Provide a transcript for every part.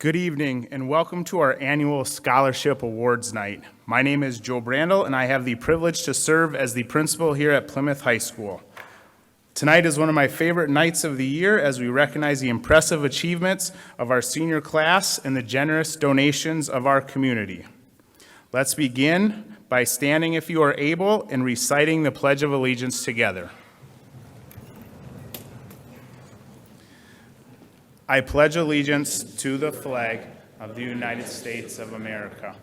Good evening and welcome to our annual Scholarship Awards Night. My name is Joe Brandel and I have the privilege to serve as the principal here at Plymouth High School. Tonight is one of my favorite nights of the year as we recognize the impressive achievements of our senior class and the generous donations of our community. Let's begin by standing if you are able and reciting the Pledge of Allegiance together. I pledge allegiance to the flag of the United States of America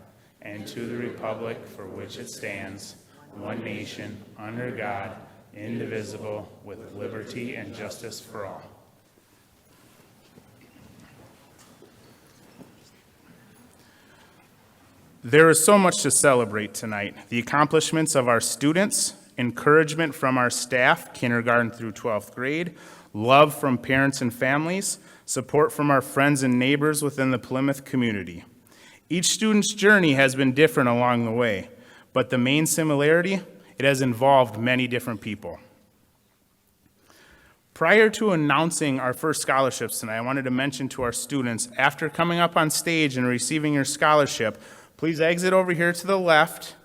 and to the republic for which it stands, one nation, under God, indivisible, with liberty and justice for all. There is so much to celebrate tonight. The accomplishments of our students, encouragement from our staff, kindergarten through 12th grade, love from parents and families, support from our friends and neighbors within the Plymouth community. Each student's journey has been different along the way, but the main similarity, it has involved many different people. Prior to announcing our first scholarships tonight, I wanted to mention to our students, after coming up on stage and receiving your scholarship, please exit over here to the left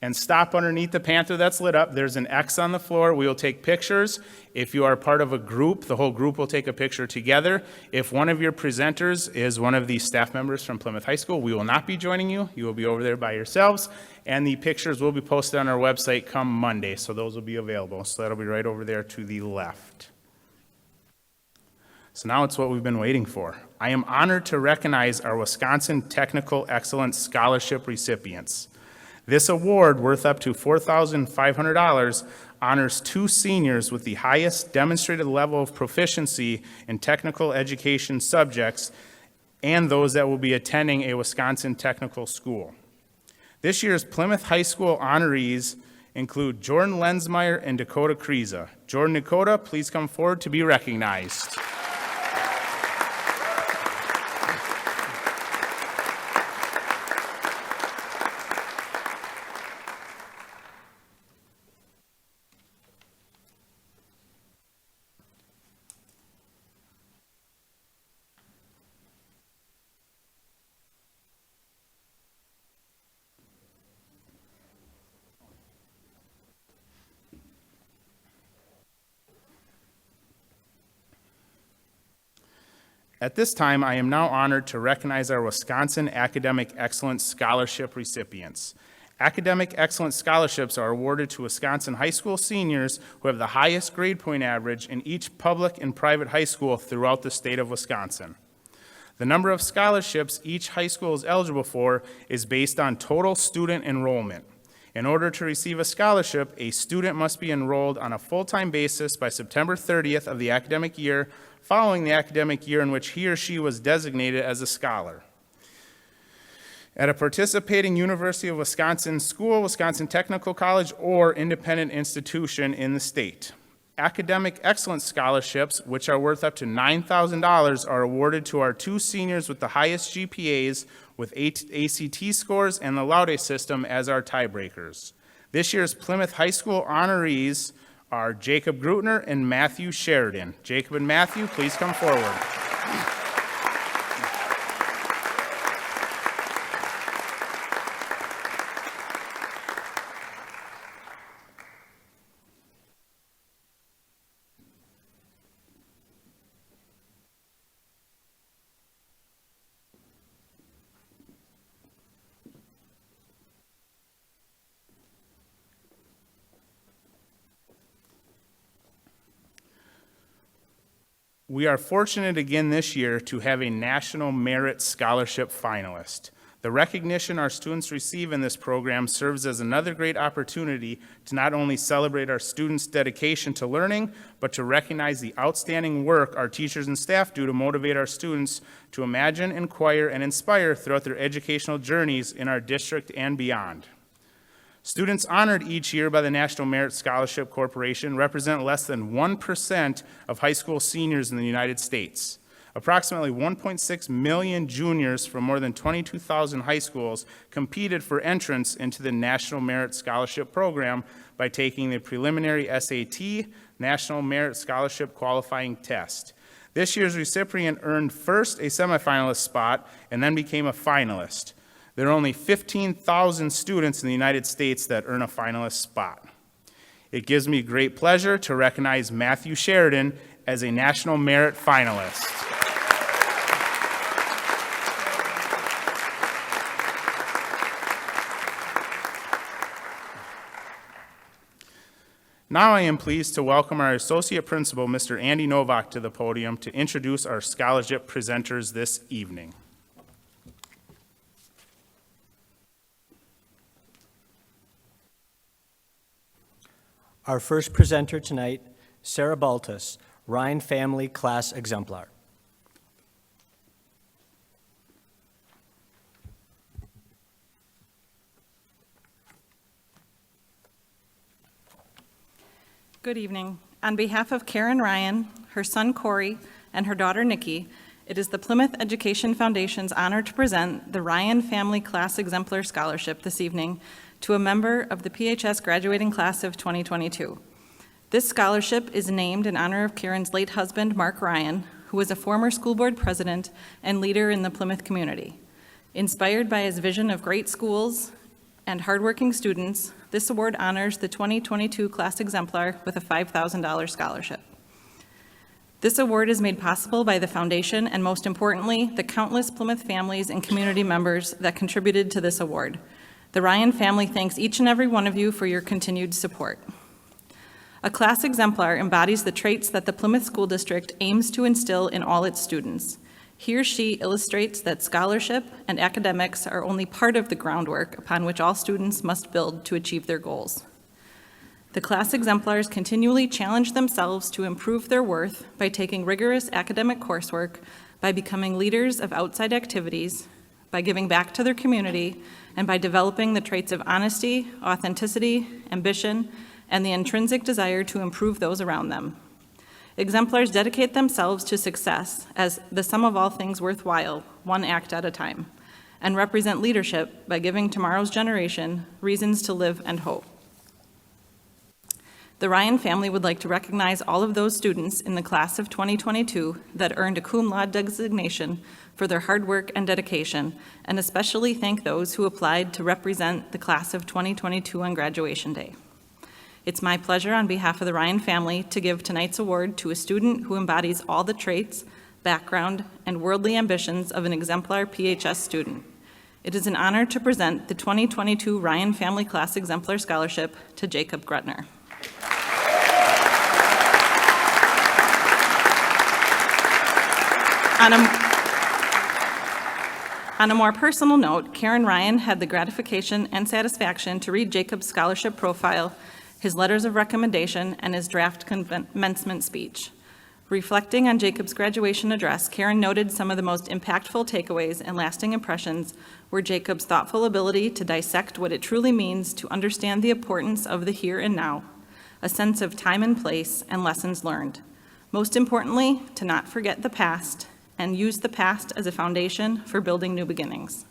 and stop underneath the panther that's lit up. There's an X on the floor. We will take pictures. If you are part of a group, the whole group will take a picture together. If one of your presenters is one of the staff members from Plymouth High School, we will not be joining you. You will be over there by yourselves, and the pictures will be posted on our website come Monday, so those will be available. So that'll be right over there to the left. So now it's what we've been waiting for. I am honored to recognize our Wisconsin Technical Excellence Scholarship recipients. This award, worth up to $4,500, honors two seniors with the highest demonstrated level of proficiency in technical education subjects and those that will be attending a Wisconsin technical school. This year's Plymouth High School honorees include Jordan Lensmeyer and Dakota Kriza. Jordan and Dakota, please come forward to be recognized. At this time, I am now honored to recognize our Wisconsin Academic Excellence Scholarship recipients. Academic Excellence Scholarships are awarded to Wisconsin high school seniors who have the highest grade point average in each public and private high school throughout the state of Wisconsin. The number of scholarships each high school is eligible for is based on total student enrollment. In order to receive a scholarship, a student must be enrolled on a full-time basis by September 30th of the academic year following the academic year in which he or she was designated as a scholar. At a participating University of Wisconsin school, Wisconsin Technical College, or independent institution in the state. Academic Excellence Scholarships, which are worth up to $9,000, are awarded to our two seniors with the highest GPAs with ACT scores and the Laude system as our tiebreakers. This year's Plymouth High School honorees are Jacob Grutner and Matthew Sheridan. Jacob and Matthew, please come forward. We are fortunate again this year to have a National Merit Scholarship finalist. The recognition our students receive in this program serves as another great opportunity to not only celebrate our students' dedication to learning, but to recognize the outstanding work our teachers and staff do to motivate our students to imagine, inquire, and inspire throughout their educational journeys in our district and beyond. Students honored each year by the National Merit Scholarship Corporation represent less than 1% of high school seniors in the United States. Approximately 1.6 million juniors from more than 22,000 high schools competed for entrance into the National Merit Scholarship Program by taking the preliminary SAT, National Merit Scholarship Qualifying Test. This year's recipient earned first a semifinalist spot and then became a finalist. There are only 15,000 students in the United States that earn a finalist spot. It gives me great pleasure to recognize Matthew Sheridan as a National Merit finalist. Now I am pleased to welcome our Associate Principal, Mr. Andy Novak, to the podium to introduce our scholarship presenters this evening. Our first presenter tonight, Sarah Baltus, Ryan Family Class Exemplar. Good evening. On behalf of Karen Ryan, her son Corey, and her daughter Nikki, it is the Plymouth Education Foundation's honor to present the Ryan Family Class Exemplar Scholarship this evening to a member of the PHS graduating class of 2022. This scholarship is named in honor of Karen's late husband, Mark Ryan, who was a former school board president and leader in the Plymouth community. Inspired by his vision of great schools and hardworking students, this award honors the 2022 class exemplar with a $5,000 scholarship. This award is made possible by the foundation and, most importantly, the countless Plymouth families and community members that contributed to this award. The Ryan family thanks each and every one of you for your continued support. A class exemplar embodies the traits that the Plymouth School District aims to instill in all its students. He or she illustrates that scholarship and academics are only part of the groundwork upon which all students must build to achieve their goals. The class exemplars continually challenge themselves to improve their worth by taking rigorous academic coursework, by becoming leaders of outside activities, by giving back to their community, and by developing the traits of honesty, authenticity, ambition, and the intrinsic desire to improve those around them. Exemplars dedicate themselves to success as the sum of all things worthwhile, one act at a time, and represent leadership by giving tomorrow's generation reasons to live and hope. The Ryan family would like to recognize all of those students in the class of 2022 that earned a cum laude designation for their hard work and dedication, and especially thank those who applied to represent the class of 2022 on graduation day. It's my pleasure on behalf of the Ryan family to give tonight's award to a student who embodies all the traits, background, and worldly ambitions of an exemplar PHS student. It is an honor to present the 2022 Ryan Family Class Exemplar Scholarship to Jacob Gretner. On a more personal note, Karen Ryan had the gratification and satisfaction to read Jacob's scholarship profile, his letters of recommendation, and his draft commencement speech. Reflecting on Jacob's graduation address, Karen noted some of the most impactful takeaways and lasting impressions were Jacob's thoughtful ability to dissect what it truly means to understand the importance of the here and now, a sense of time and place, and lessons learned. Most importantly, to not forget the past and use the past as a foundation for building new beginnings.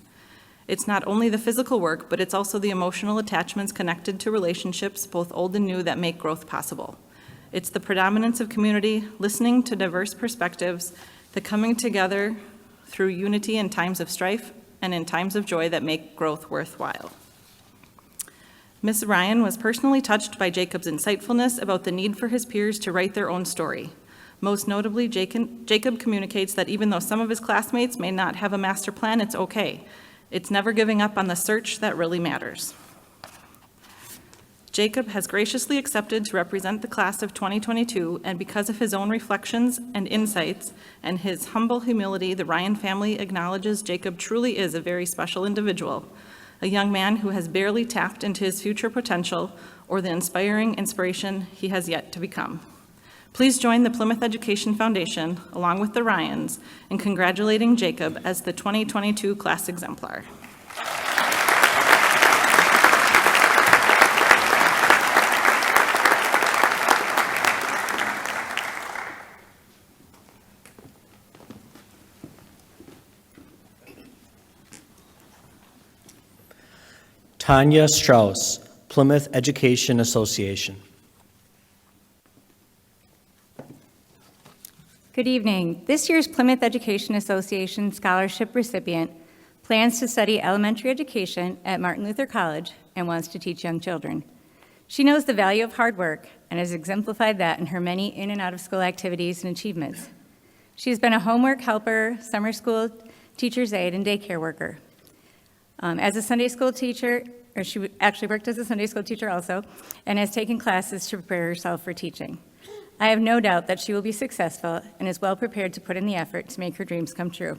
It's not only the physical work, but it's also the emotional attachments connected to relationships, both old and new, that make growth possible. It's the predominance of community, listening to diverse perspectives, the coming together through unity in times of strife and in times of joy that make growth worthwhile. Ms. Ryan was personally touched by Jacob's insightfulness about the need for his peers to write their own story. Most notably, Jacob communicates that even though some of his classmates may not have a master plan, it's okay. It's never giving up on the search that really matters. Jacob has graciously accepted to represent the class of 2022, and because of his own reflections and insights and his humble humility, the Ryan family acknowledges Jacob truly is a very special individual, a young man who has barely tapped into his future potential or the inspiring inspiration he has yet to become. Please join the Plymouth Education Foundation, along with the Ryans, in congratulating Jacob as the 2022 class exemplar. Tanya Strauss, Plymouth Education Association. Good evening. This year's Plymouth Education Association scholarship recipient plans to study elementary education at Martin Luther College and wants to teach young children. She knows the value of hard work and has exemplified that in her many in and out of school activities and achievements. She has been a homework helper, summer school teacher's aide, and daycare worker. As a Sunday school teacher, or she actually worked as a Sunday school teacher also, and has taken classes to prepare herself for teaching. I have no doubt that she will be successful and is well prepared to put in the effort to make her dreams come true.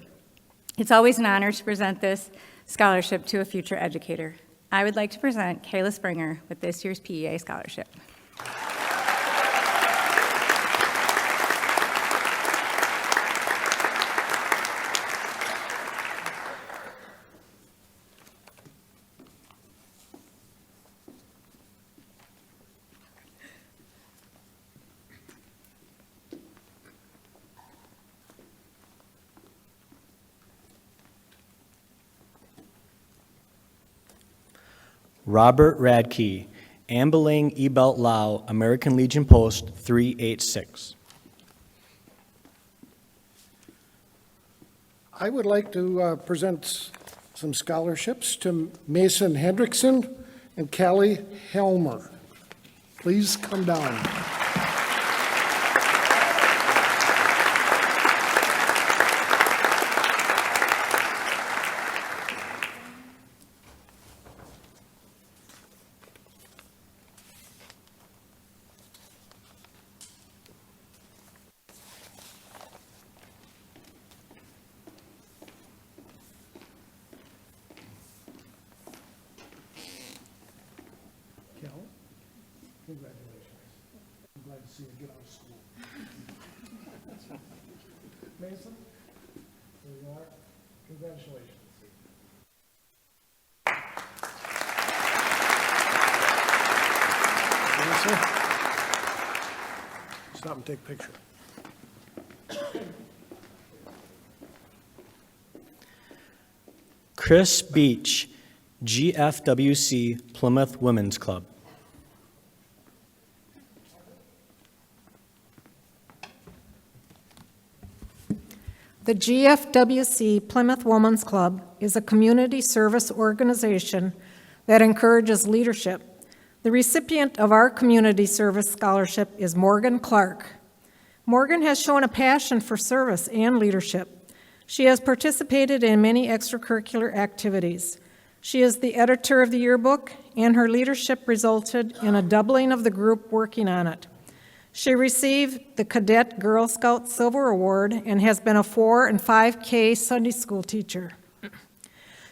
It's always an honor to present this scholarship to a future educator. I would like to present Kayla Springer with this year's PEA scholarship. Robert Radke, Ambalang Ebelt Lao, American Legion Post 386. I would like to present some scholarships to Mason Hendrickson and Callie Helmer. Please come down. Cal, congratulations. I'm glad to see you get out of school. Mason, there you are. Congratulations. Mason, stop and take a picture. Chris Beach, GFWC Plymouth Women's Club. The GFWC Plymouth Women's Club is a community service organization that encourages leadership. The recipient of our community service scholarship is Morgan Clark. Morgan has shown a passion for service and leadership. She has participated in many extracurricular activities. She is the editor of the yearbook, and her leadership resulted in a doubling of the group working on it. She received the Cadet Girl Scout Silver Award and has been a 4 and 5K Sunday school teacher.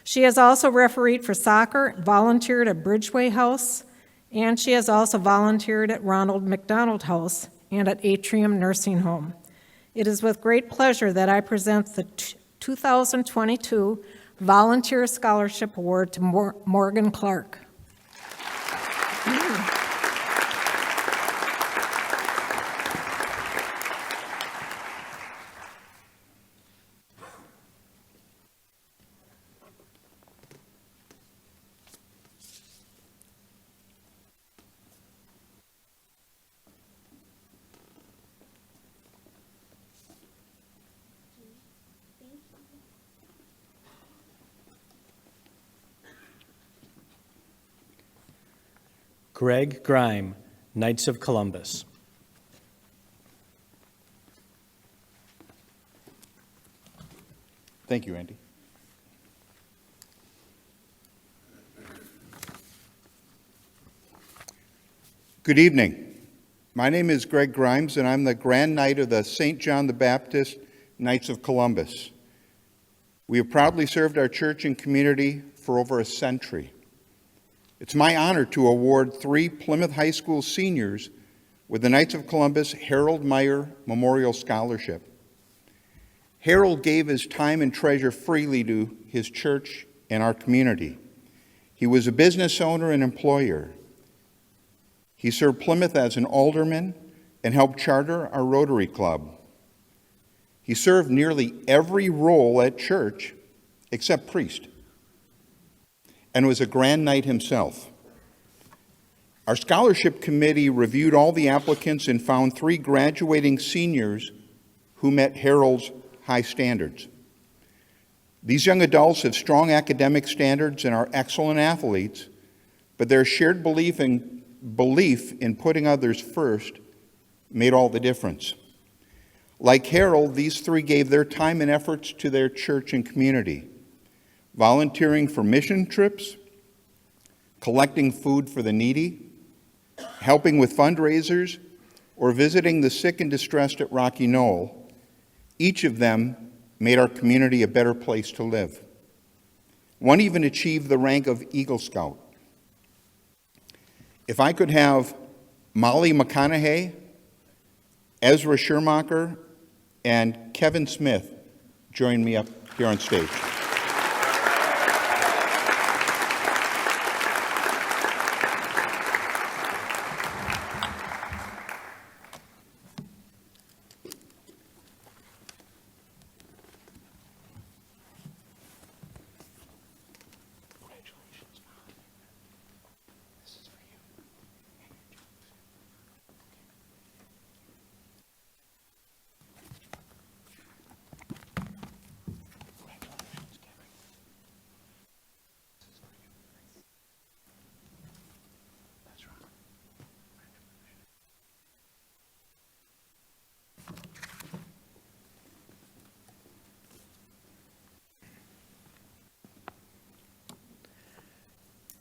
She has also refereed for soccer, volunteered at Bridgeway House, and she has also volunteered at Ronald McDonald House and at Atrium Nursing Home. It is with great pleasure that I present the 2022 Volunteer Scholarship Award to Morgan Clark. Greg Grime, Knights of Columbus. Thank you, Andy. Good evening. My name is Greg Grimes, and I'm the Grand Knight of the St. John the Baptist Knights of Columbus. We have proudly served our church and community for over a century. It's my honor to award 3 Plymouth High School seniors with the Knights of Columbus Harold Meyer Memorial Scholarship. Harold gave his time and treasure freely to his church and our community. He was a business owner and employer. He served Plymouth as an alderman and helped charter our Rotary Club. He served nearly every role at church except priest. and was a Grand Knight himself. Our scholarship committee reviewed all the applicants and found 3 graduating seniors who met Harold's high standards. These young adults have strong academic standards and are excellent athletes, but their shared belief in putting others first made all the difference. Like Harold, these 3 gave their time and efforts to their church and community, volunteering for mission trips, collecting food for the needy, helping with fundraisers, or visiting the sick and distressed at Rocky Knoll. Each of them made our community a better place to live. One even achieved the rank of Eagle Scout. If I could have Molly McConaughey, Ezra Schermacher, and Kevin Smith join me up here on stage.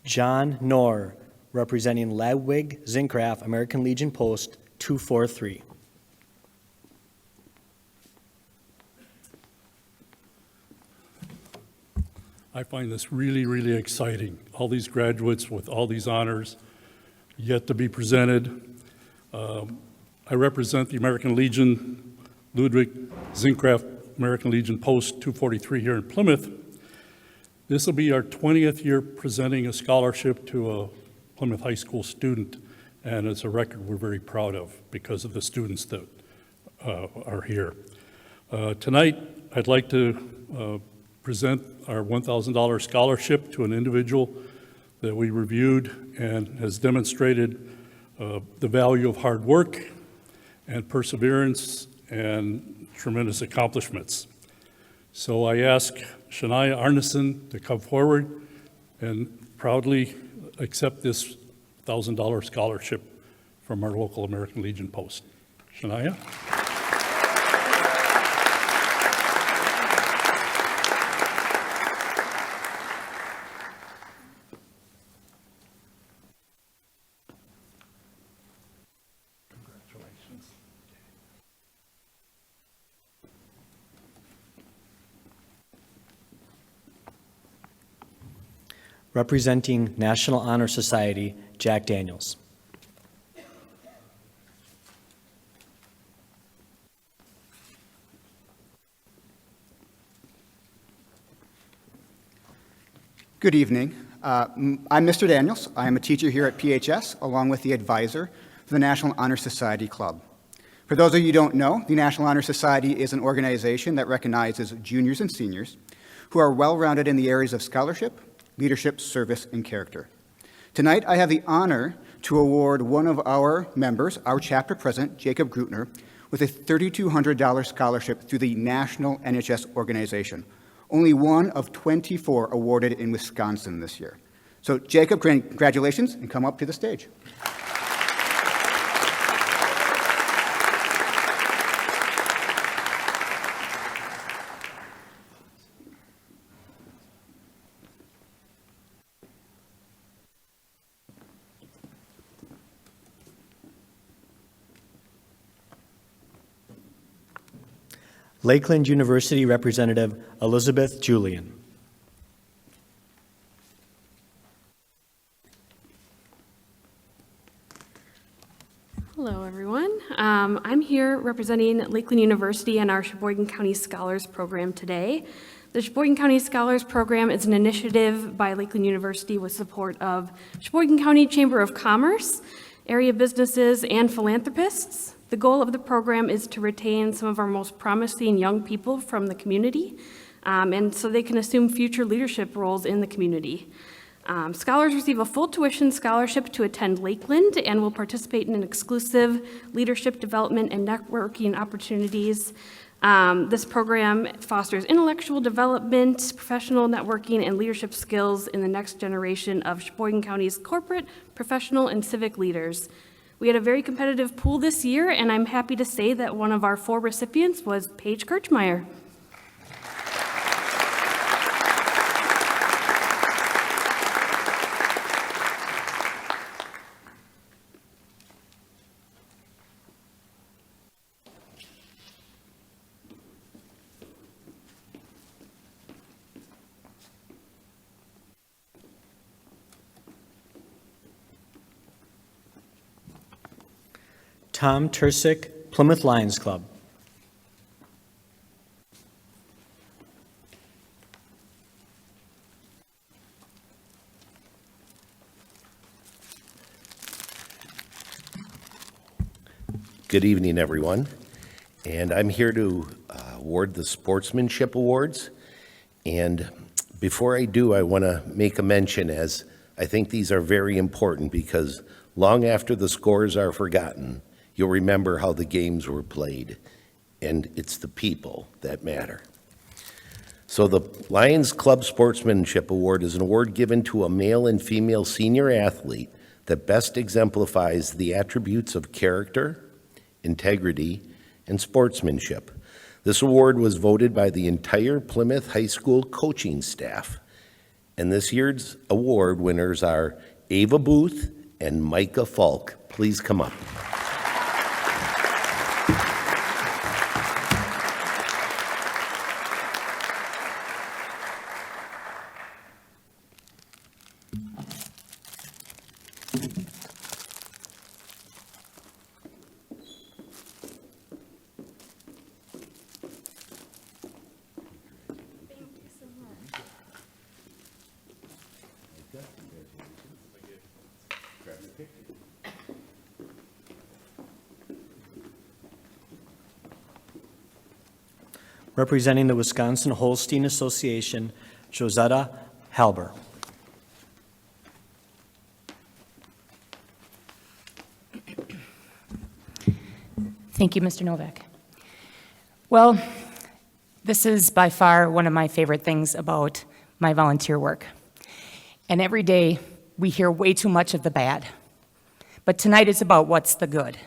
John Knorr, representing Ladwig Zincraft, American Legion Post 243. I find this really, really exciting. All these graduates with all these honors yet to be presented. I represent the American Legion, Ludwig Zincraft, American Legion Post 243 here in Plymouth. This will be our 20th year presenting a scholarship to a Plymouth High School student, and it's a record we're very proud of because of the students that are here. Tonight, I'd like to present our $1,000 scholarship to an individual that we reviewed and has demonstrated the value of hard work and perseverance and tremendous accomplishments. So I ask Shania Arneson to come forward and proudly accept this $1,000 scholarship from our local American Legion Post. Shania? Representing National Honor Society, Jack Daniels. Good evening. I'm Mr. Daniels. I am a teacher here at PHS, along with the advisor for the National Honor Society Club. For those of you who don't know, the National Honor Society is an organization that recognizes juniors and seniors who are well-rounded in the areas of scholarship, leadership, service, and character. Tonight, I have the honor to award one of our members, our chapter president, Jacob Grutner, with a $3,200 scholarship through the National NHS organization, only one of 24 awarded in Wisconsin this year. So, Jacob, congratulations, and come up to the stage. Lakeland University Representative Elizabeth Julian. Hello, everyone. I'm here representing Lakeland University and our Sheboygan County Scholars Program today. The Sheboygan County Scholars Program is an initiative by Lakeland University with support of Sheboygan County Chamber of Commerce, area businesses, and philanthropists. The goal of the program is to retain some of our most promising young people from the community, and so they can assume future leadership roles in the community. Scholars receive a full tuition scholarship to attend Lakeland and will participate in exclusive leadership development and networking opportunities. This program fosters intellectual development, professional networking, and leadership skills in the next generation of Sheboygan County's corporate, professional, and civic leaders. We had a very competitive pool this year, and I'm happy to say that one of our 4 recipients was Paige Kirchmeyer. Tom Tursick, Plymouth Lions Club. Good evening, everyone. And I'm here to award the Sportsmanship Awards. And before I do, I want to make a mention, as I think these are very important, because long after the scores are forgotten, you'll remember how the games were played, and it's the people that matter. So the Lions Club Sportsmanship Award is an award given to a male and female senior athlete that best exemplifies the attributes of character, integrity, and sportsmanship. This award was voted by the entire Plymouth High School coaching staff, and this year's award winners are Ava Booth and Micah Falk. Please come up. Representing the Wisconsin Holstein Association, Josetta Halber. Thank you, Mr. Novak. Well, this is by far one of my favorite things about my volunteer work. And every day we hear way too much of the bad. But tonight is about what's the good.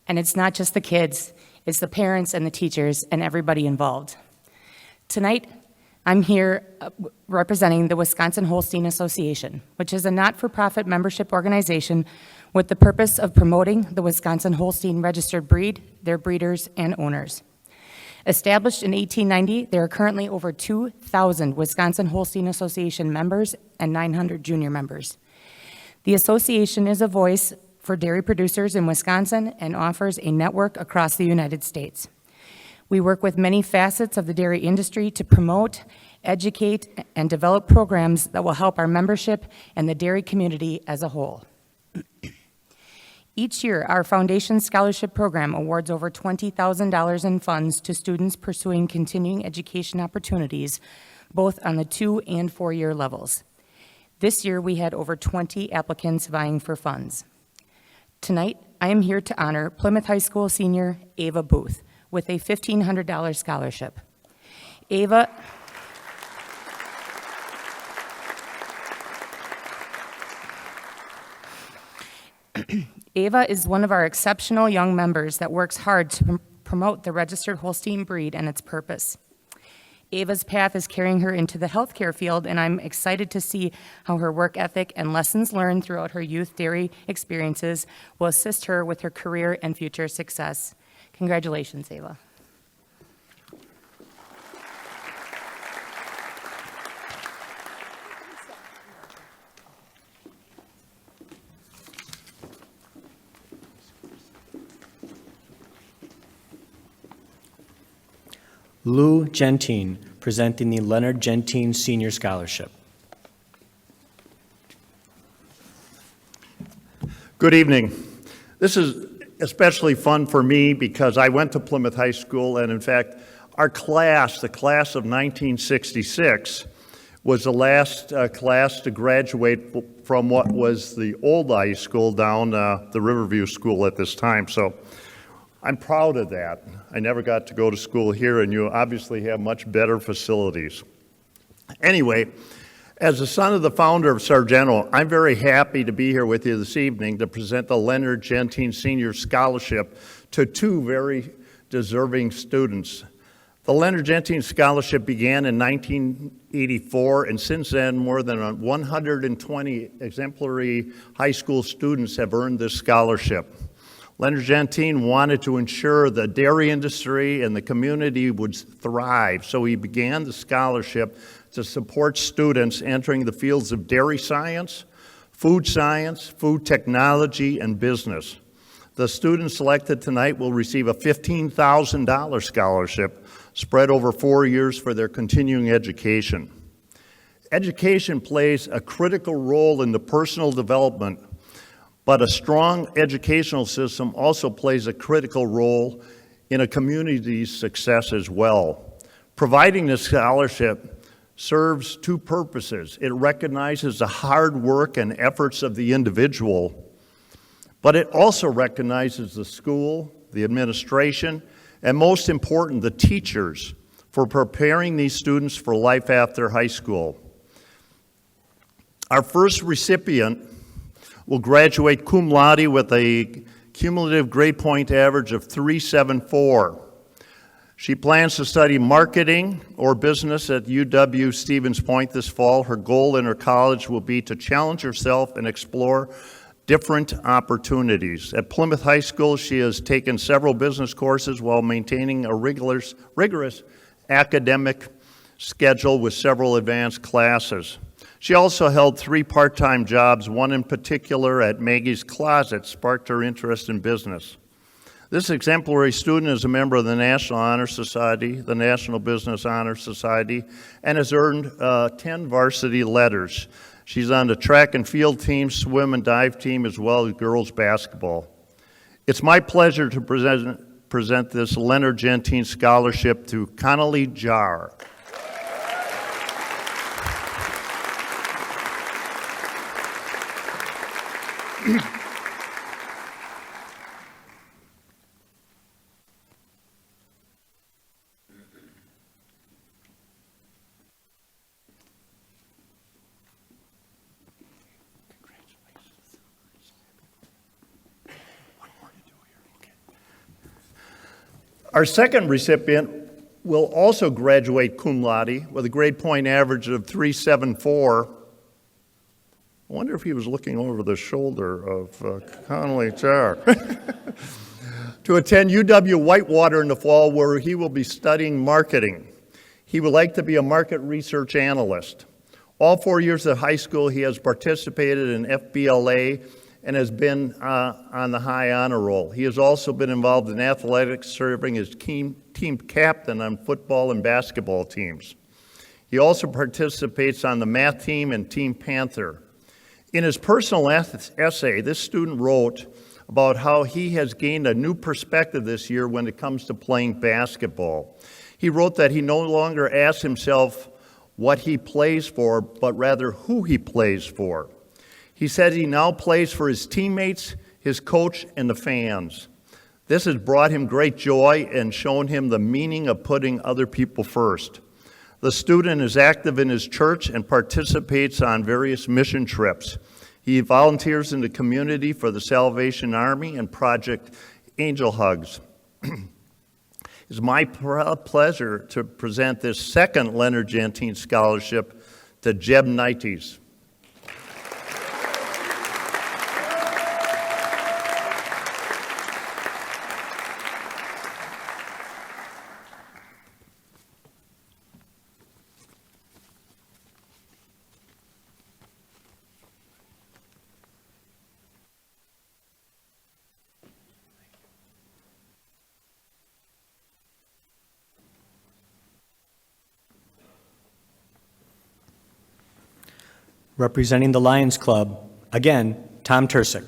And it's not just the kids, it's the parents and the teachers and everybody involved. Tonight, I'm here representing the Wisconsin Holstein Association, which is a not-for-profit membership organization with the purpose of promoting the Wisconsin Holstein registered breed, their breeders, and owners. Established in 1890, there are currently over 2,000 Wisconsin Holstein Association members and 900 junior members. The association is a voice for dairy producers in Wisconsin and offers a network across the United States. We work with many facets of the dairy industry to promote, educate, and develop programs that will help our membership and the dairy community as a whole. Each year, our Foundation Scholarship Program awards over $20,000 in funds to students pursuing continuing education opportunities, both on the 2- and 4-year levels. This year, we had over 20 applicants vying for funds. Tonight, I am here to honor Plymouth High School senior Ava Booth with a $1,500 scholarship. Ava is one of our exceptional young members that works hard to promote the registered Holstein breed and its purpose. Ava's path is carrying her into the healthcare field, and I'm excited to see how her work ethic and lessons learned throughout her youth dairy experiences will assist her with her career and future success. Congratulations, Ava. Lou Gentine, presenting the Leonard Gentine Senior Scholarship. Good evening. This is especially fun for me because I went to Plymouth High School, and in fact, our class, the class of 1966, was the last class to graduate from what was the old high school down the Riverview School at this time. So I'm proud of that. I never got to go to school here, and you obviously have much better facilities. Anyway, as the son of the founder of Sargento, I'm very happy to be here with you this evening to present the Leonard Gentine Senior Scholarship to two very deserving students. The Leonard Gentine Scholarship began in 1984, and since then, more than 120 exemplary high school students have earned this scholarship. Leonard Gentine wanted to ensure the dairy industry and the community would thrive, so he began the scholarship to support students entering the fields of dairy science, food technology, and business. The students selected tonight will receive a $15,000 scholarship spread over 4 years for their continuing education. Education plays a critical role in the personal development, but a strong educational system also plays a critical role in a community's success as well. Providing this scholarship serves two purposes. It recognizes the hard work and efforts of the individual, but it also recognizes the school, the administration, and most important, the teachers for preparing these students for life after high school. Our first recipient will graduate cum laude with a cumulative grade point average of 374. She plans to study marketing or business at UW Stevens Point this fall. Her goal in her college will be to challenge herself and explore different opportunities. At Plymouth High School, she has taken several business courses while maintaining a rigorous academic schedule with several advanced classes. She also held 3 part-time jobs, one in particular at Maggie's Closet sparked her interest in business. This exemplary student is a member of the National Honor Society, the National Business Honor Society, and has earned 10 varsity letters. She's on the track and field team, swim and dive team, as well as girls basketball. It's my pleasure to present this Leonard Gentine Scholarship to Connolly Jar. Our second recipient will also graduate cum laude with a grade point average of 374. I wonder if he was looking over the shoulder of Connolly Jar. To attend UW Whitewater in the fall, where he will be studying marketing. He would like to be a market research analyst. All 4 years of high school, he has participated in FBLA and has been on the high honor roll. He has also been involved in athletics, serving as team captain on football and basketball teams. He also participates on the math team and Team Panther. In his personal essay, this student wrote about how he has gained a new perspective this year when it comes to playing basketball. He wrote that he no longer asks himself what he plays for, but rather who he plays for. He said he now plays for his teammates, his coach, and the fans. This has brought him great joy and shown him the meaning of putting other people first. The student is active in his church and participates on various mission trips. He volunteers in the community for the Salvation Army and Project Angel Hugs. It's my pleasure to present this second Leonard Gentine Scholarship to Jeb Nites. Representing the Lions Club, again, Tom Tursick.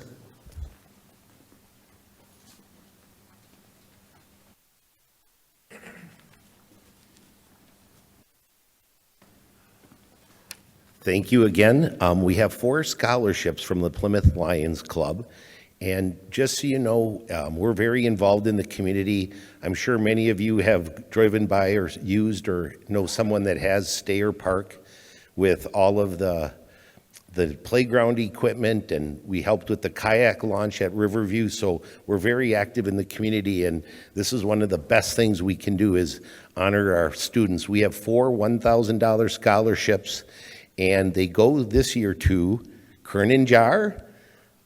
Thank you again. We have 4 scholarships from the Plymouth Lions Club. And just so you know, we're very involved in the community. I'm sure many of you have driven by or used or know someone that has Stayer Park with all of the playground equipment, and we helped with the kayak launch at Riverview. So we're very active in the community, and this is one of the best things we can do is honor our students. We have 4 $1,000 scholarships, and they go this year to Kernan Jar,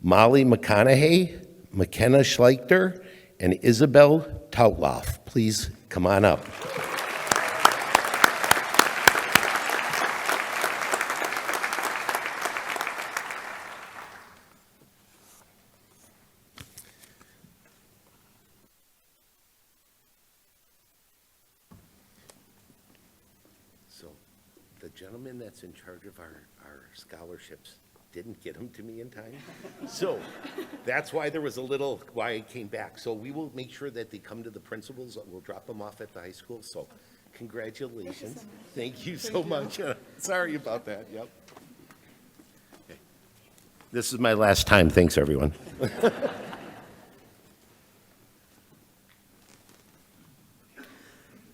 Molly McConaughey, McKenna Schleichter, and Isabel Tautloff. Please come on up. So the gentleman that's in charge of our scholarships didn't get them to me in time. So that's why there was why I came back. So we will make sure that they come to the principals. We'll drop them off at the high school. So congratulations. Thank you so much. Sorry about that. Yep. Okay. This is my last time. Thanks, everyone.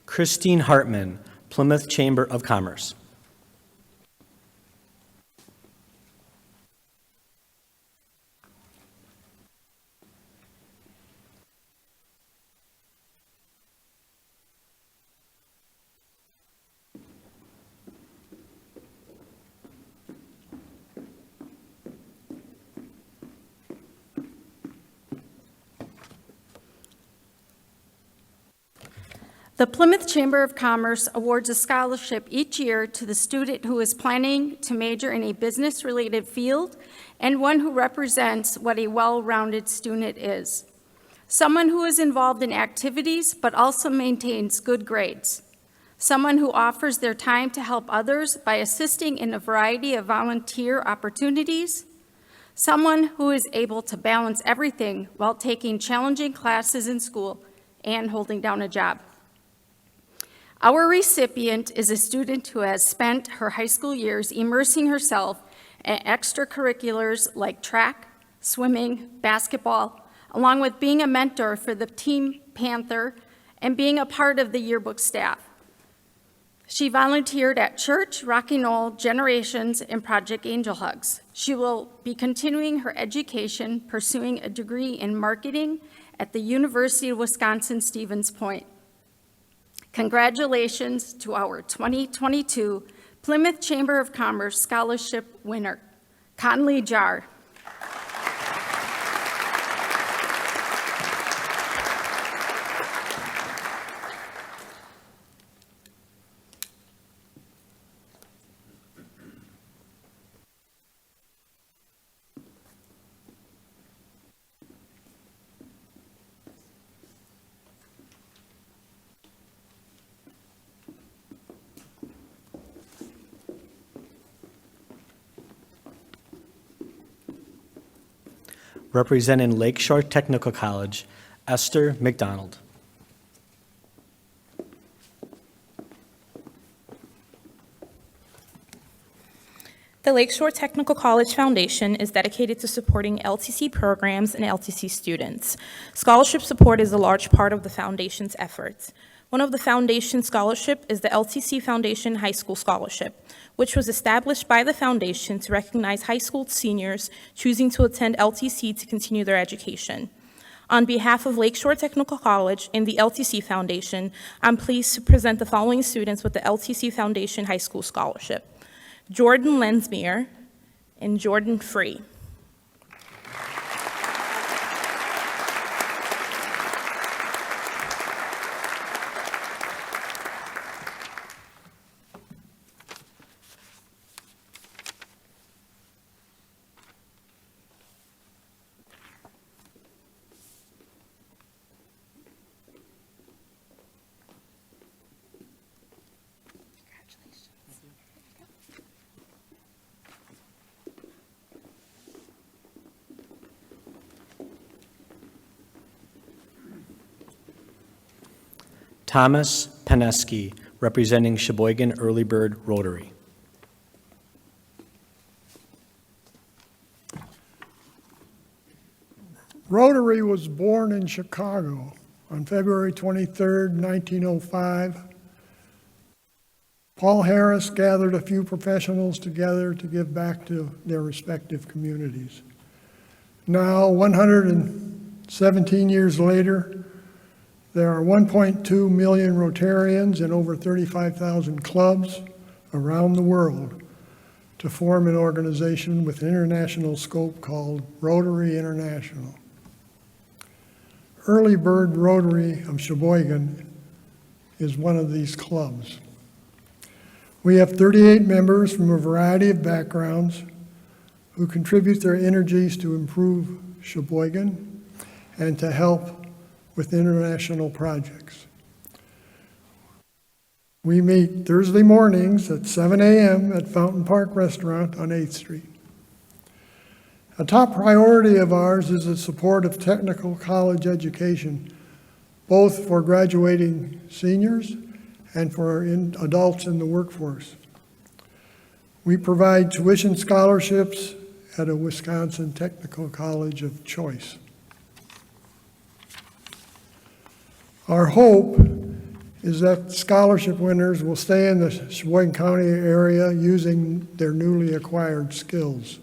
Christine Hartman, Plymouth Chamber of Commerce. The Plymouth Chamber of Commerce awards a scholarship each year to the student who is planning to major in a business-related field and one who represents what a well-rounded student is. Someone who is involved in activities but also maintains good grades. Someone who offers their time to help others by assisting in a variety of volunteer opportunities. Someone who is able to balance everything while taking challenging classes in school and holding down a job. Our recipient is a student who has spent her high school years immersing herself in extracurriculars like track, swimming, basketball, along with being a mentor for the Team Panther and being a part of the yearbook staff. She volunteered at Church, Rocky Knoll, Generations, and Project Angel Hugs. She will be continuing her education, pursuing a degree in marketing at the University of Wisconsin-Stevens Point. Congratulations to our 2022 Plymouth Chamber of Commerce Scholarship winner, Conley Jar. Representing Lakeshore Technical College, Esther McDonald. The Lakeshore Technical College Foundation is dedicated to supporting LTC programs and LTC students. Scholarship support is a large part of the foundation's efforts. One of the foundation's scholarships is the LTC Foundation High School Scholarship, which was established by the foundation to recognize high school seniors choosing to attend LTC to continue their education. On behalf of Lakeshore Technical College and the LTC Foundation, I'm pleased to present the following students with the LTC Foundation High School Scholarship: Jordan Lensmeyer and Jordan Free. Thomas Paneski, representing Sheboygan Early Bird Rotary. Rotary was born in Chicago on February 23rd, 1905. Paul Harris gathered a few professionals together to give back to their respective communities. Now, 117 years later, there are 1.2 million Rotarians and over 35,000 clubs around the world to form an organization with international scope called Rotary International. Early Bird Rotary of Sheboygan is one of these clubs. We have 38 members from a variety of backgrounds who contribute their energies to improve Sheboygan and to help with international projects. We meet Thursday mornings at 7 a.m. at Fountain Park Restaurant on 8th Street. A top priority of ours is the support of technical college education, both for graduating seniors and for adults in the workforce. We provide tuition scholarships at a Wisconsin technical college of choice. Our hope is that scholarship winners will stay in the Sheboygan County area using their newly acquired skills.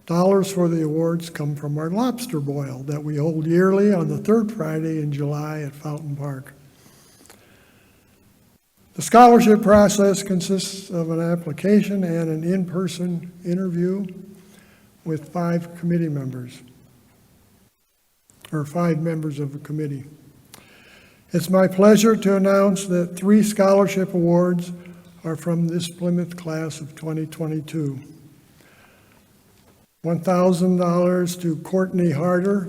Dollars for the awards come from our lobster boil that we hold yearly on the third Friday in July at Fountain Park. The scholarship process consists of an application and an in-person interview with 5 committee members, or 5 members of the committee. It's my pleasure to announce that 3 scholarship awards are from this Plymouth class of 2022. $1,000 to Courtney Harder,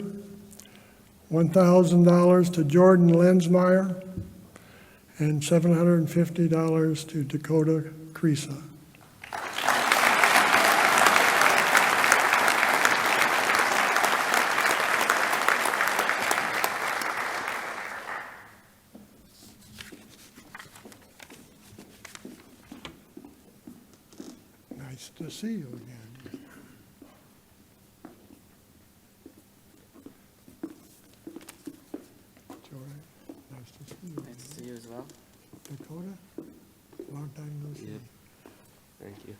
$1,000 to Jordan Lensmeyer, and $750 to Dakota Creasa. Nice to see you again. Joy, nice to see you. Nice to see you as well. Dakota, long time no see. Yep. Thank you.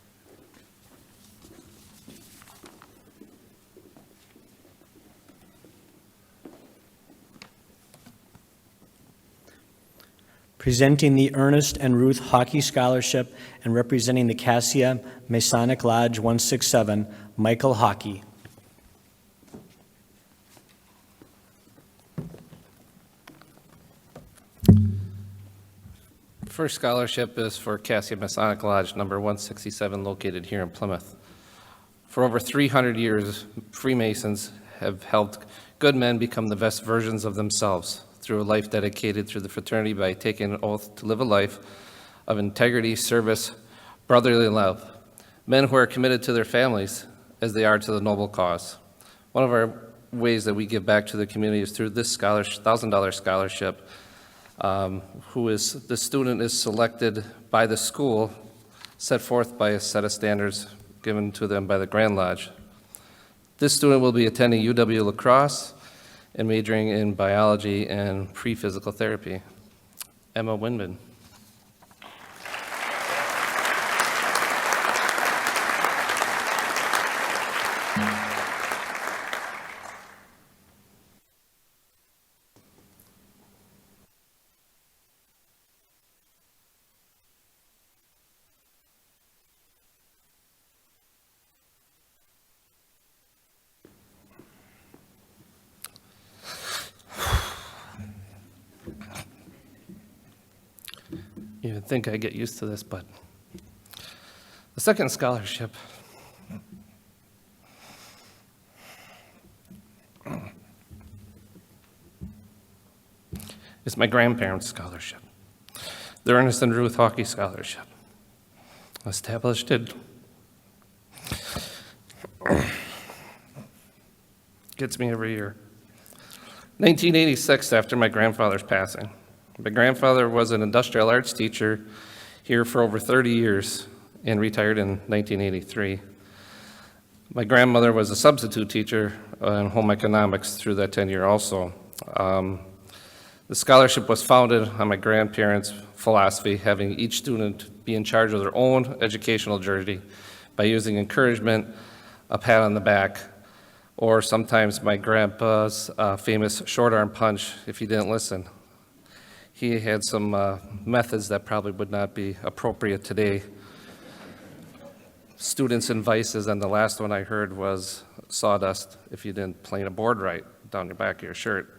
Presenting the Ernest and Ruth Hockey Scholarship and representing the Cassia Masonic Lodge 167, Michael Hockey. First scholarship is for Cassia Masonic Lodge number 167, located here in Plymouth. For over 300 years, Freemasons have helped good men become the best versions of themselves through a life dedicated through the fraternity by taking an oath to live a life of integrity, service, brotherly love. Men who are committed to their families as they are to the noble cause. One of our ways that we give back to the community is through this $1,000 scholarship. The student is selected by the school, set forth by a set of standards given to them by the Grand Lodge. This student will be attending UW La Crosse and majoring in biology and pre-physical therapy. Emma Winman. You'd think I'd get used to this, but the second scholarship is my grandparents' scholarship, the Ernest and Ruth Hockey Scholarship, established in gets me every year. 1986, after my grandfather's passing. My grandfather was an industrial arts teacher here for over 30 years and retired in 1983. My grandmother was a substitute teacher and home economics through that tenure also. The scholarship was founded on my grandparents' philosophy, having each student be in charge of their own educational journey by using encouragement, a pat on the back, or sometimes my grandpa's famous short arm punch if you didn't listen. He had some methods that probably would not be appropriate today. Students and vices, and the last one I heard was sawdust if you didn't plane a board right down your back of your shirt.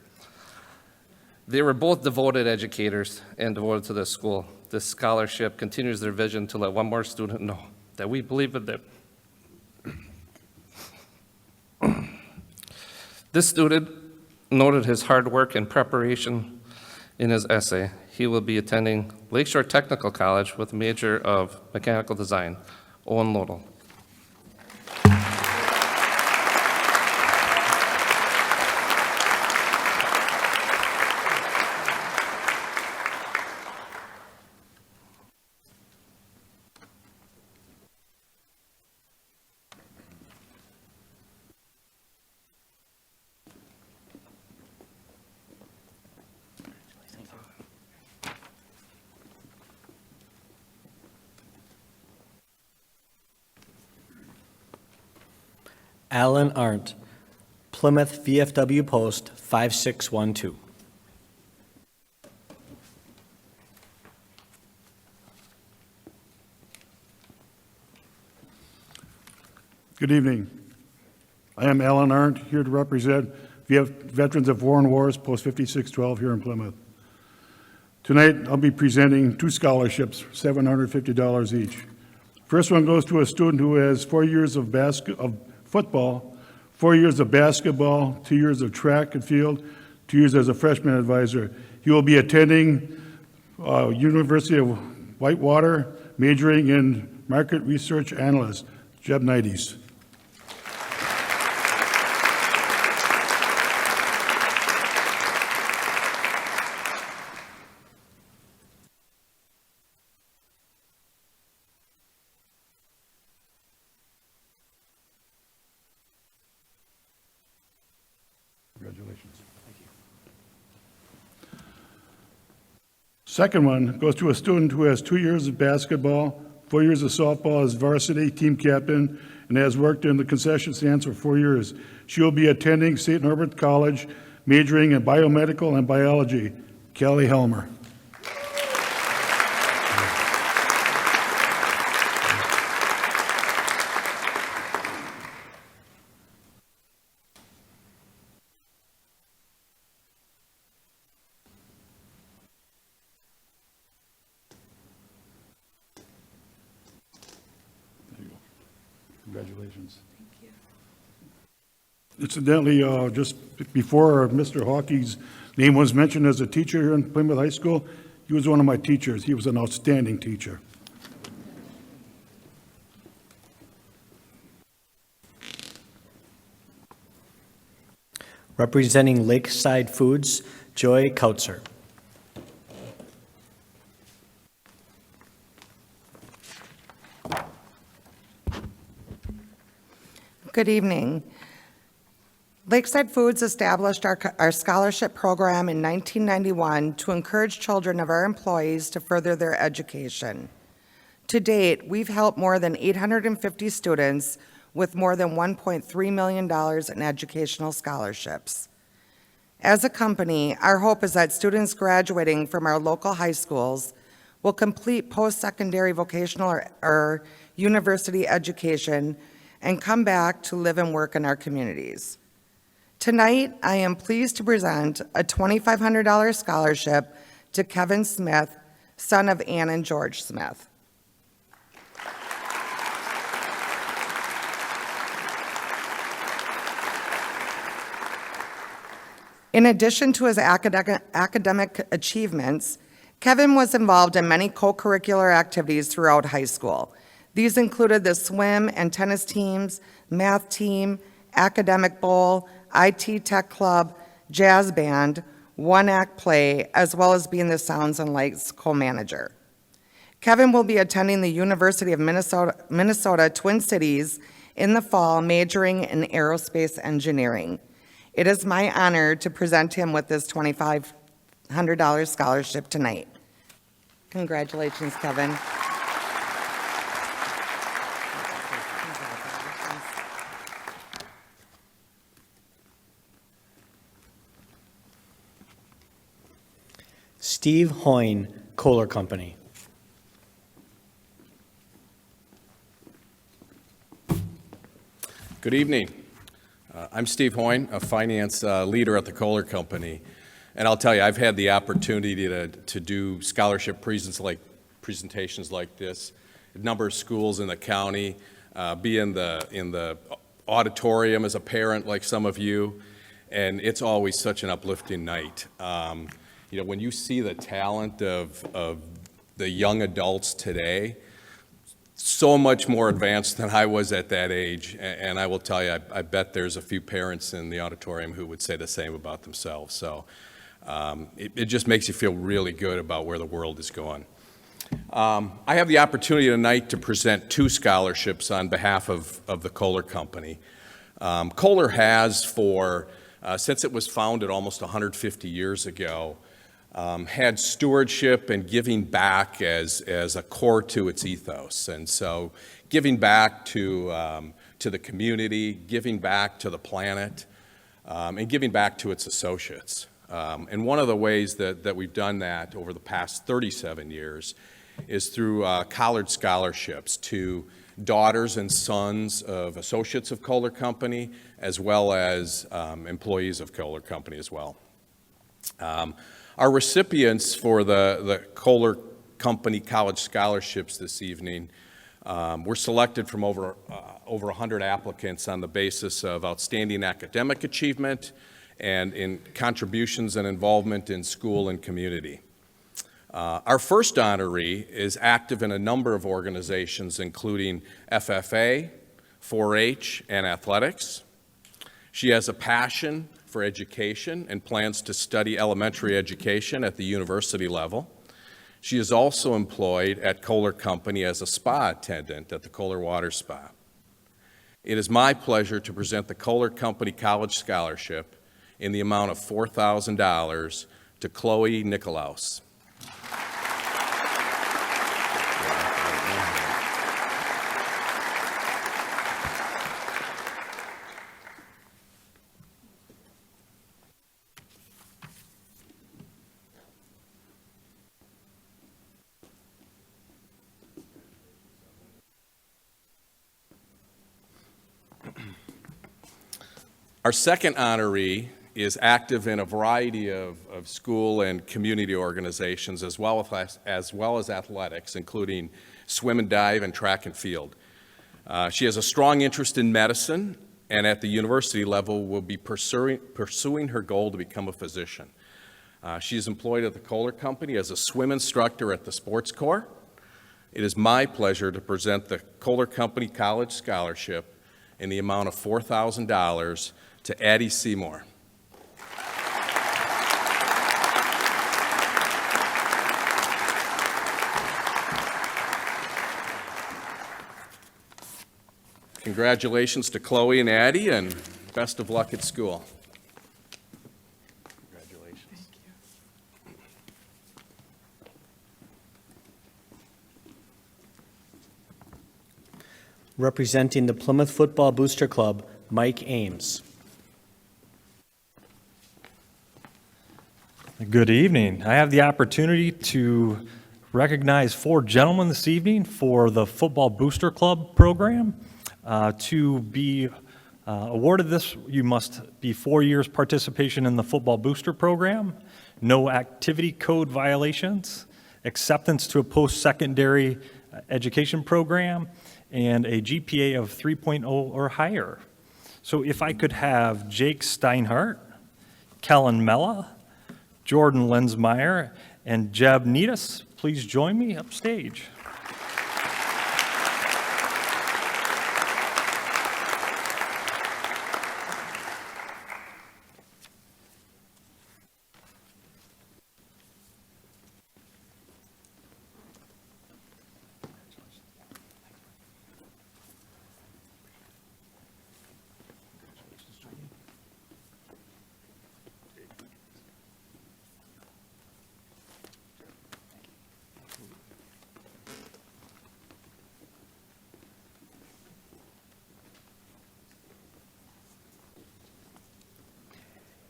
They were both devoted educators and devoted to this school. This scholarship continues their vision to let one more student know that we believe in them. This student noted his hard work and preparation in his essay. He will be attending Lakeshore Technical College with a major of mechanical design. Owen Lodell. Alan Arndt, Plymouth VFW Post 5612. Good evening. I am Alan Arndt, here to represent Veterans of War and Wars, Post 5612 here in Plymouth. Tonight, I'll be presenting 2 scholarships, $750 each. First one goes to a student who has 4 years of football, 4 years of basketball, 2 years of track and field, 2 years as a freshman advisor. He will be attending University of Whitewater, majoring in market research analyst, Jeb Nides. Congratulations. Thank you. Second one goes to a student who has 2 years of basketball, 4 years of softball as varsity team captain, and has worked in the concession stands for 4 years. She will be attending St. Norbert College, majoring in biomedical and biology. Kelly Helmer. Congratulations. Thank you. Incidentally, just before Mr. Hockey's name was mentioned as a teacher here in Plymouth High School, he was one of my teachers. He was an outstanding teacher. Representing Lakeside Foods, Joy Kautzer. Good evening. Lakeside Foods established our scholarship program in 1991 to encourage children of our employees to further their education. To date, we've helped more than 850 students with more than $1.3 million in educational scholarships. As a company, our hope is that students graduating from our local high schools will complete post-secondary vocational or university education and come back to live and work in our communities. Tonight, I am pleased to present a $2,500 scholarship to Kevin Smith, son of Ann and George Smith. In addition to his academic achievements, Kevin was involved in many co-curricular activities throughout high school. These included the swim and tennis teams, math team, academic bowl, IT tech club, jazz band, one-act play, as well as being the Sounds and Lights co-manager. Kevin will be attending the University of Minnesota Twin Cities in the fall, majoring in aerospace engineering. It is my honor to present him with this $2,500 scholarship tonight. Congratulations, Kevin. Steve Hoyne, Kohler Company. Good evening. I'm Steve Hoyne, a finance leader at the Kohler Company. And I'll tell you, I've had the opportunity to do scholarship presentations like this at a number of schools in the county, be in the auditorium as a parent like some of you, and it's always such an uplifting night. You know, when you see the talent of the young adults today, so much more advanced than I was at that age, and I will tell you, I bet there's a few parents in the auditorium who would say the same about themselves. So it just makes you feel really good about where the world is going. I have the opportunity tonight to present 2 scholarships on behalf of the Kohler Company. Kohler has since it was founded almost 150 years ago, had stewardship and giving back as a core to its ethos. And so giving back to the community, giving back to the planet, and giving back to its associates. And one of the ways that we've done that over the past 37 years is through college scholarships to daughters and sons of associates of Kohler Company, as well as employees of Kohler Company as well. Our recipients for the Kohler Company College Scholarships this evening were selected from over 100 applicants on the basis of outstanding academic achievement and in contributions and involvement in school and community. Our first honoree is active in a number of organizations, including FFA, 4-H, and athletics. She has a passion for education and plans to study elementary education at the university level. She is also employed at Kohler Company as a spa attendant at the Kohler Water Spa. It is my pleasure to present the Kohler Company College Scholarship in the amount of $4,000 to Chloe Nicolaus. Our second honoree is active in a variety of school and community organizations, as well as athletics, including swim and dive and track and field. She has a strong interest in medicine, and at the university level will be pursuing her goal to become a physician. She is employed at the Kohler Company as a swim instructor at the Sports Corps. It is my pleasure to present the Kohler Company College Scholarship in the amount of $4,000 to Addie Seymour. Congratulations to Chloe and Addie, and best of luck at school. Congratulations. Thank you. Representing the Plymouth Football Booster Club, Mike Ames. Good evening. I have the opportunity to recognize 4 gentlemen this evening for the Football Booster Club program. To be awarded this, you must be 4 years participation in the Football Booster program, no activity code violations, acceptance to a post-secondary education program, and a GPA of 3.0 or higher. So if I could have Jake Steinhardt, Kellen Mella, Jordan Lensmeyer, and Jeb Needus, please join me upstage.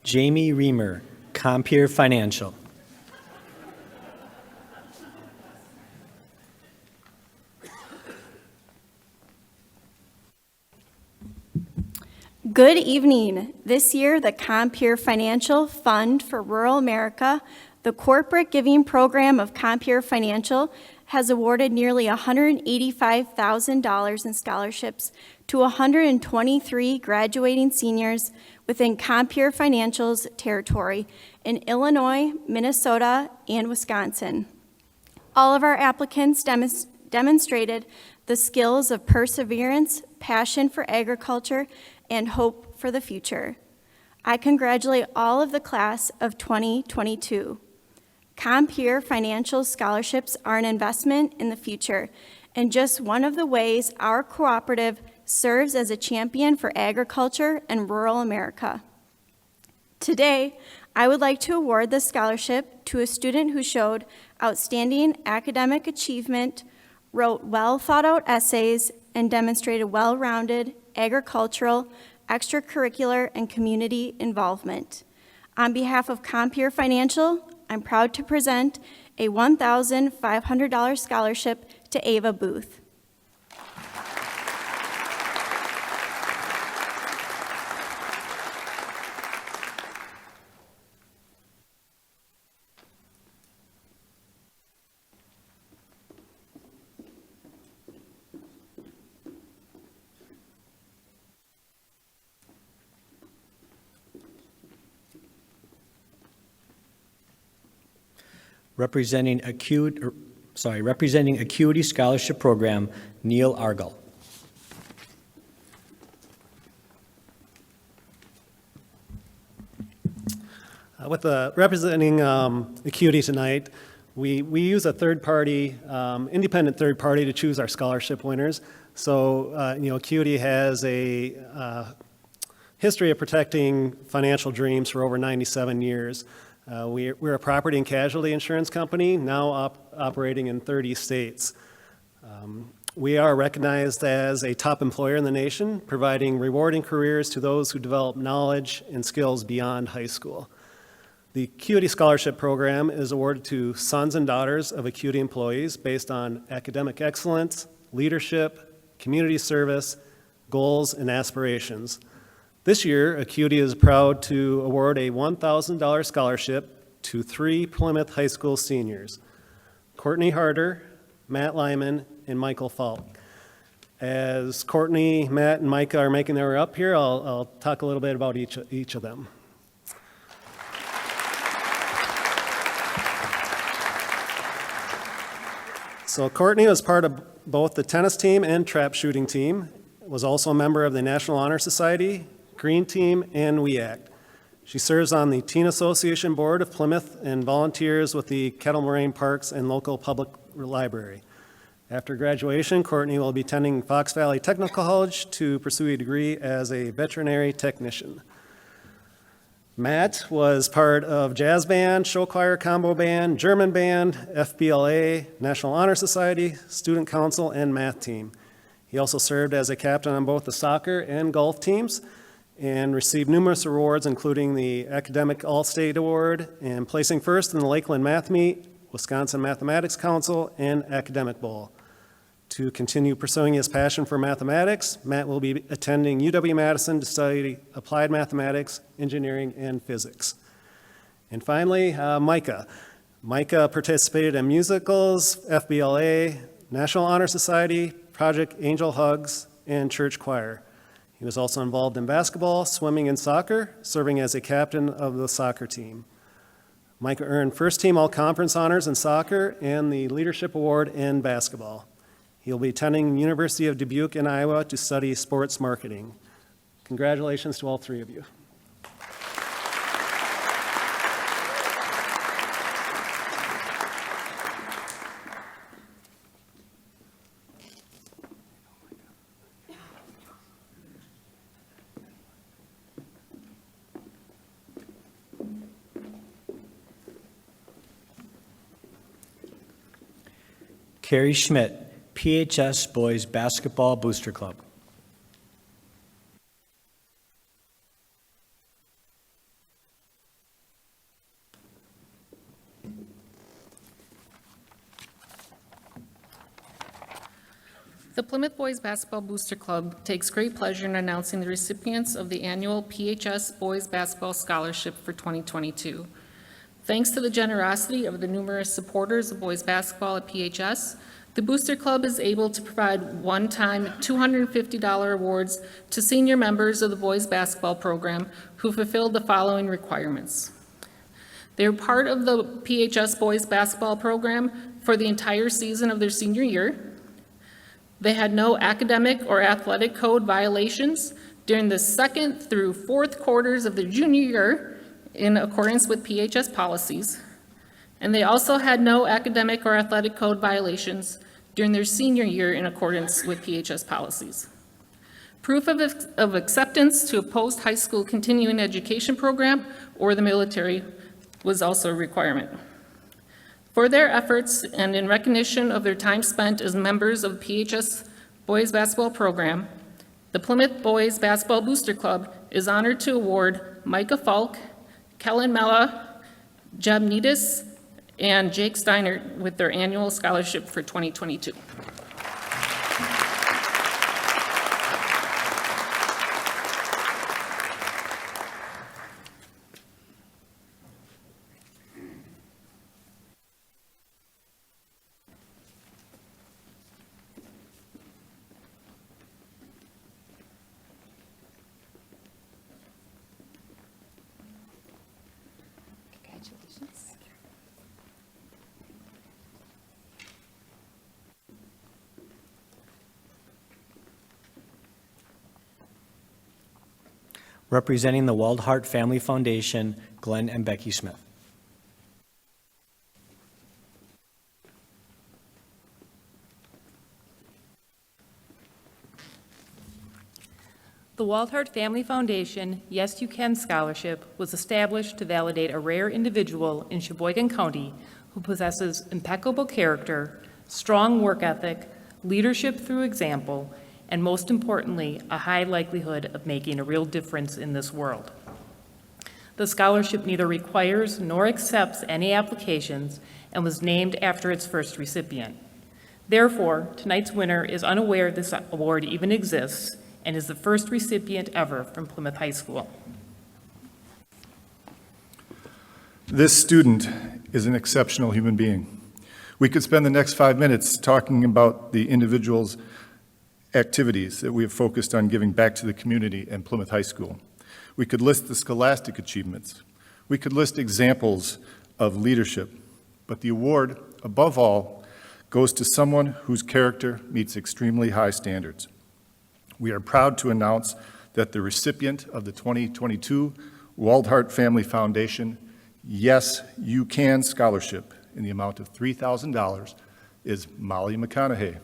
Jamie Reamer, Compeer Financial. Good evening. This year, the Compeer Financial Fund for Rural America, the corporate giving program of Compeer Financial, has awarded nearly $185,000 in scholarships to 123 graduating seniors within Compeer Financial's territory in Illinois, Minnesota, and Wisconsin. All of our applicants demonstrated the skills of perseverance, passion for agriculture, and hope for the future. I congratulate all of the class of 2022. Compeer Financial scholarships are an investment in the future and just one of the ways our cooperative serves as a champion for agriculture and rural America. Today, I would like to award this scholarship to a student who showed outstanding academic achievement, wrote well-thought-out essays, and demonstrated well-rounded agricultural, extracurricular, and community involvement. On behalf of Compeer Financial, I'm proud to present a $1,500 scholarship to Ava Booth. Representing Acuity Scholarship Program, Neil Argel. Representing Acuity tonight, we use a third-party, independent third party to choose our scholarship winners. So, Acuity has a history of protecting financial dreams for over 97 years. We're a property and casualty insurance company, now operating in 30 states. We are recognized as a top employer in the nation, providing rewarding careers to those who develop knowledge and skills beyond high school. The Acuity Scholarship Program is awarded to sons and daughters of Acuity employees based on academic excellence, leadership, community service, goals, and aspirations. This year, Acuity is proud to award a $1,000 scholarship to 3 Plymouth High School seniors, Courtney Harder, Matt Lyman, and Michael Falk. As Courtney, Matt, and Micah are making their way up here, I'll talk a little bit about each of them. So Courtney was part of both the tennis team and trap shooting team, was also a member of the National Honor Society, Green Team, and WEACT. She serves on the Teen Association Board of Plymouth and volunteers with the Kettle Moraine Parks and local public library. After graduation, Courtney will be attending Fox Valley Technical College to pursue a degree as a veterinary technician. Matt was part of jazz band, show choir, combo band, German band, FBLA, National Honor Society, student council, and math team. He also served as a captain on both the soccer and golf teams and received numerous awards, including the Academic All-State Award and placing first in the Lakeland Math Meet, Wisconsin Mathematics Council, and Academic Bowl. To continue pursuing his passion for mathematics, Matt will be attending UW-Madison to study applied mathematics, engineering, and physics. And finally, Micah. Micah participated in musicals, FBLA, National Honor Society, Project Angel Hugs, and church choir. He was also involved in basketball, swimming, and soccer, serving as a captain of the soccer team. Micah earned first team all-conference honors in soccer and the Leadership Award in basketball. He'll be attending University of Dubuque in Iowa to study sports marketing. Congratulations to all 3 of you. Carrie Schmidt, PHS Boys Basketball Booster Club. The Plymouth Boys Basketball Booster Club takes great pleasure in announcing the recipients of the annual PHS Boys Basketball Scholarship for 2022. Thanks to the generosity of the numerous supporters of boys basketball at PHS, the Booster Club is able to provide one-time $250 awards to senior members of the boys basketball program who fulfilled the following requirements. They were part of the PHS boys basketball program for the entire season of their senior year. They had no academic or athletic code violations during the second through fourth quarters of their junior year in accordance with PHS policies. And they also had no academic or athletic code violations during their senior year in accordance with PHS policies. Proof of acceptance to a post-high school continuing education program or the military was also a requirement. For their efforts and in recognition of their time spent as members of the PHS Boys Basketball Program, the Plymouth Boys Basketball Booster Club is honored to award Micah Falk, Kellen Mella, Jeb Nidis, and Jake Steiner with their annual scholarship for 2022. Representing the Waldhart Family Foundation, Glenn and Becky Smith. The Waldhart Family Foundation Yes You Can Scholarship was established to validate a rare individual in Sheboygan County who possesses impeccable character, strong work ethic, leadership through example, and most importantly, a high likelihood of making a real difference in this world. The scholarship neither requires nor accepts any applications and was named after its first recipient. Therefore, tonight's winner is unaware this award even exists and is the first recipient ever from Plymouth High School. This student is an exceptional human being. We could spend the next 5 minutes talking about the individual's activities that we have focused on giving back to the community and Plymouth High School. We could list the scholastic achievements. We could list examples of leadership. But the award, above all, goes to someone whose character meets extremely high standards. We are proud to announce that the recipient of the 2022 Waldhart Family Foundation Yes You Can Scholarship in the amount of $3,000 is Molly McConaughey.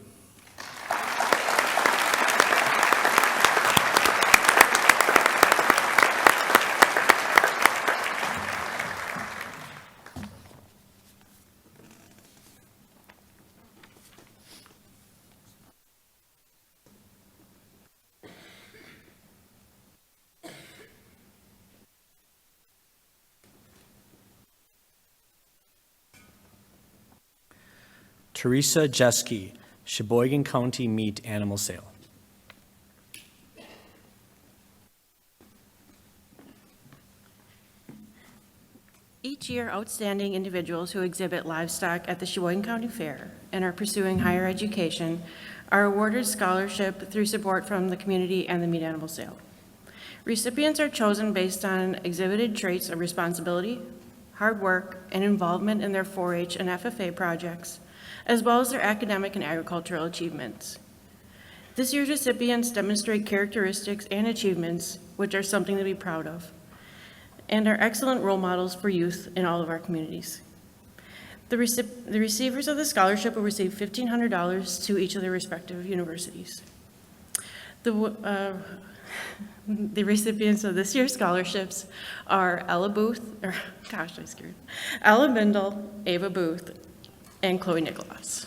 Teresa Jeske, Sheboygan County Meat Animal Sale. Each year, outstanding individuals who exhibit livestock at the Sheboygan County Fair and are pursuing higher education are awarded scholarship through support from the community and the meat animal sale. Recipients are chosen based on exhibited traits of responsibility, hard work, and involvement in their 4-H and FFA projects, as well as their academic and agricultural achievements. This year's recipients demonstrate characteristics and achievements which are something to be proud of, and are excellent role models for youth in all of our communities. The receivers of the scholarship will receive $1,500 to each of their respective universities. The recipients of this year's scholarships are Ella Bindle, Ava Booth, and Chloe Nicholas.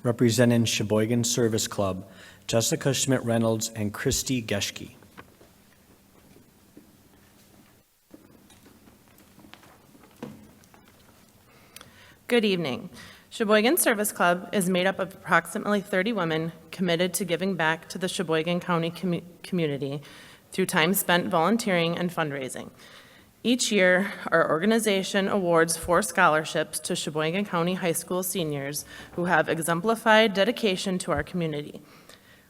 representing Sheboygan Service Club, Jessica Schmidt-Reynolds and Christy Geschke. Good evening. Sheboygan Service Club is made up of approximately 30 women committed to giving back to the Sheboygan County community through time spent volunteering and fundraising. Each year, our organization awards 4 scholarships to Sheboygan County High School seniors who have exemplified dedication to our community.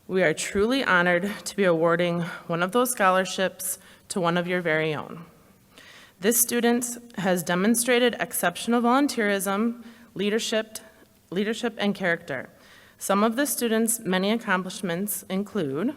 We are truly honored to be awarding one of those scholarships to one of your very own. This student has demonstrated exceptional volunteerism, leadership, and character. Some of the students' many accomplishments include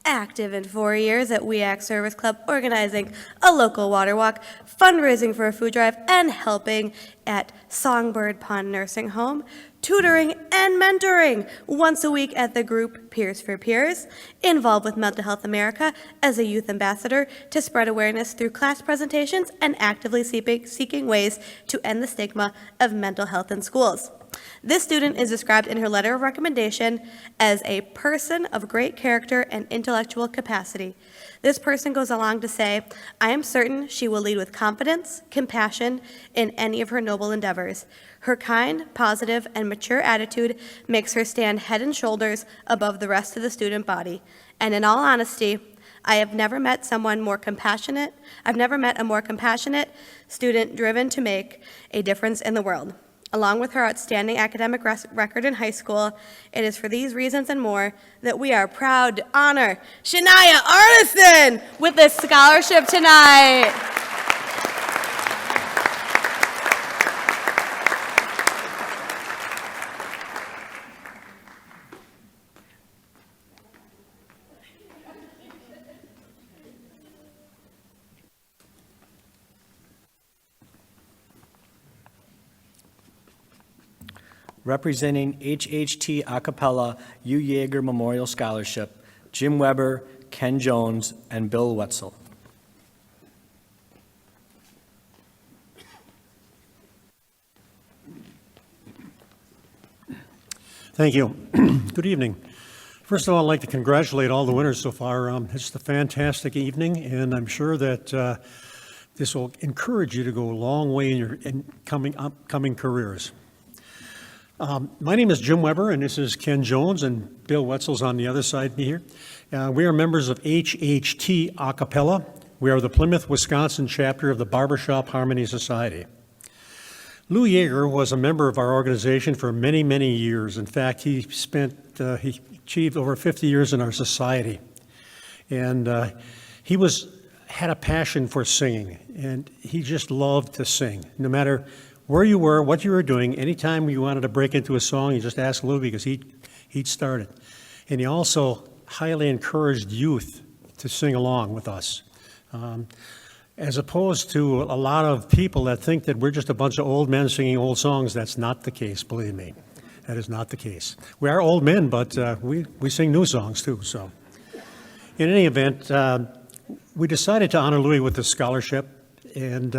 active in 4 years at We Act Service Club, organizing a local water walk, fundraising for a food drive, and helping at Songbird Pond Nursing Home, tutoring and mentoring once a week at the group Peers for Peers, involved with Mental Health America as a youth ambassador to spread awareness through class presentations and actively seeking ways to end the stigma of mental health in schools. This student is described in her letter of recommendation as a person of great character and intellectual capacity. This person goes along to say, I am certain she will lead with confidence, compassion in any of her noble endeavors. Her kind, positive, and mature attitude makes her stand head and shoulders above the rest of the student body. And in all honesty, I have never met a more compassionate student driven to make a difference in the world. Along with her outstanding academic record in high school, it is for these reasons and more that we are proud to honor Shania Arneson with this scholarship tonight. Representing HHT Acapella U. Yeager Memorial Scholarship, Jim Weber, Ken Jones, and Bill Wetzel. Thank you. Good evening. First of all, I'd like to congratulate all the winners so far. It's a fantastic evening, and I'm sure that this will encourage you to go a long way in your upcoming careers. My name is Jim Weber, and this is Ken Jones, and Bill Wetzel's on the other side of me here. We are members of HHT Acapella. We are the Plymouth, Wisconsin chapter of the Barbershop Harmony Society. Lou Yeager was a member of our organization for many, many years. In fact, he achieved over 50 years in our society. And he had a passion for singing, and he just loved to sing. No matter where you were, what you were doing, anytime you wanted to break into a song, you just asked Lou because he'd start it. And he also highly encouraged youth to sing along with us. As opposed to a lot of people that think that we're just a bunch of old men singing old songs, that's not the case, believe me. That is not the case. We are old men, but we sing new songs too. So, in any event, we decided to honor Louis with this scholarship, and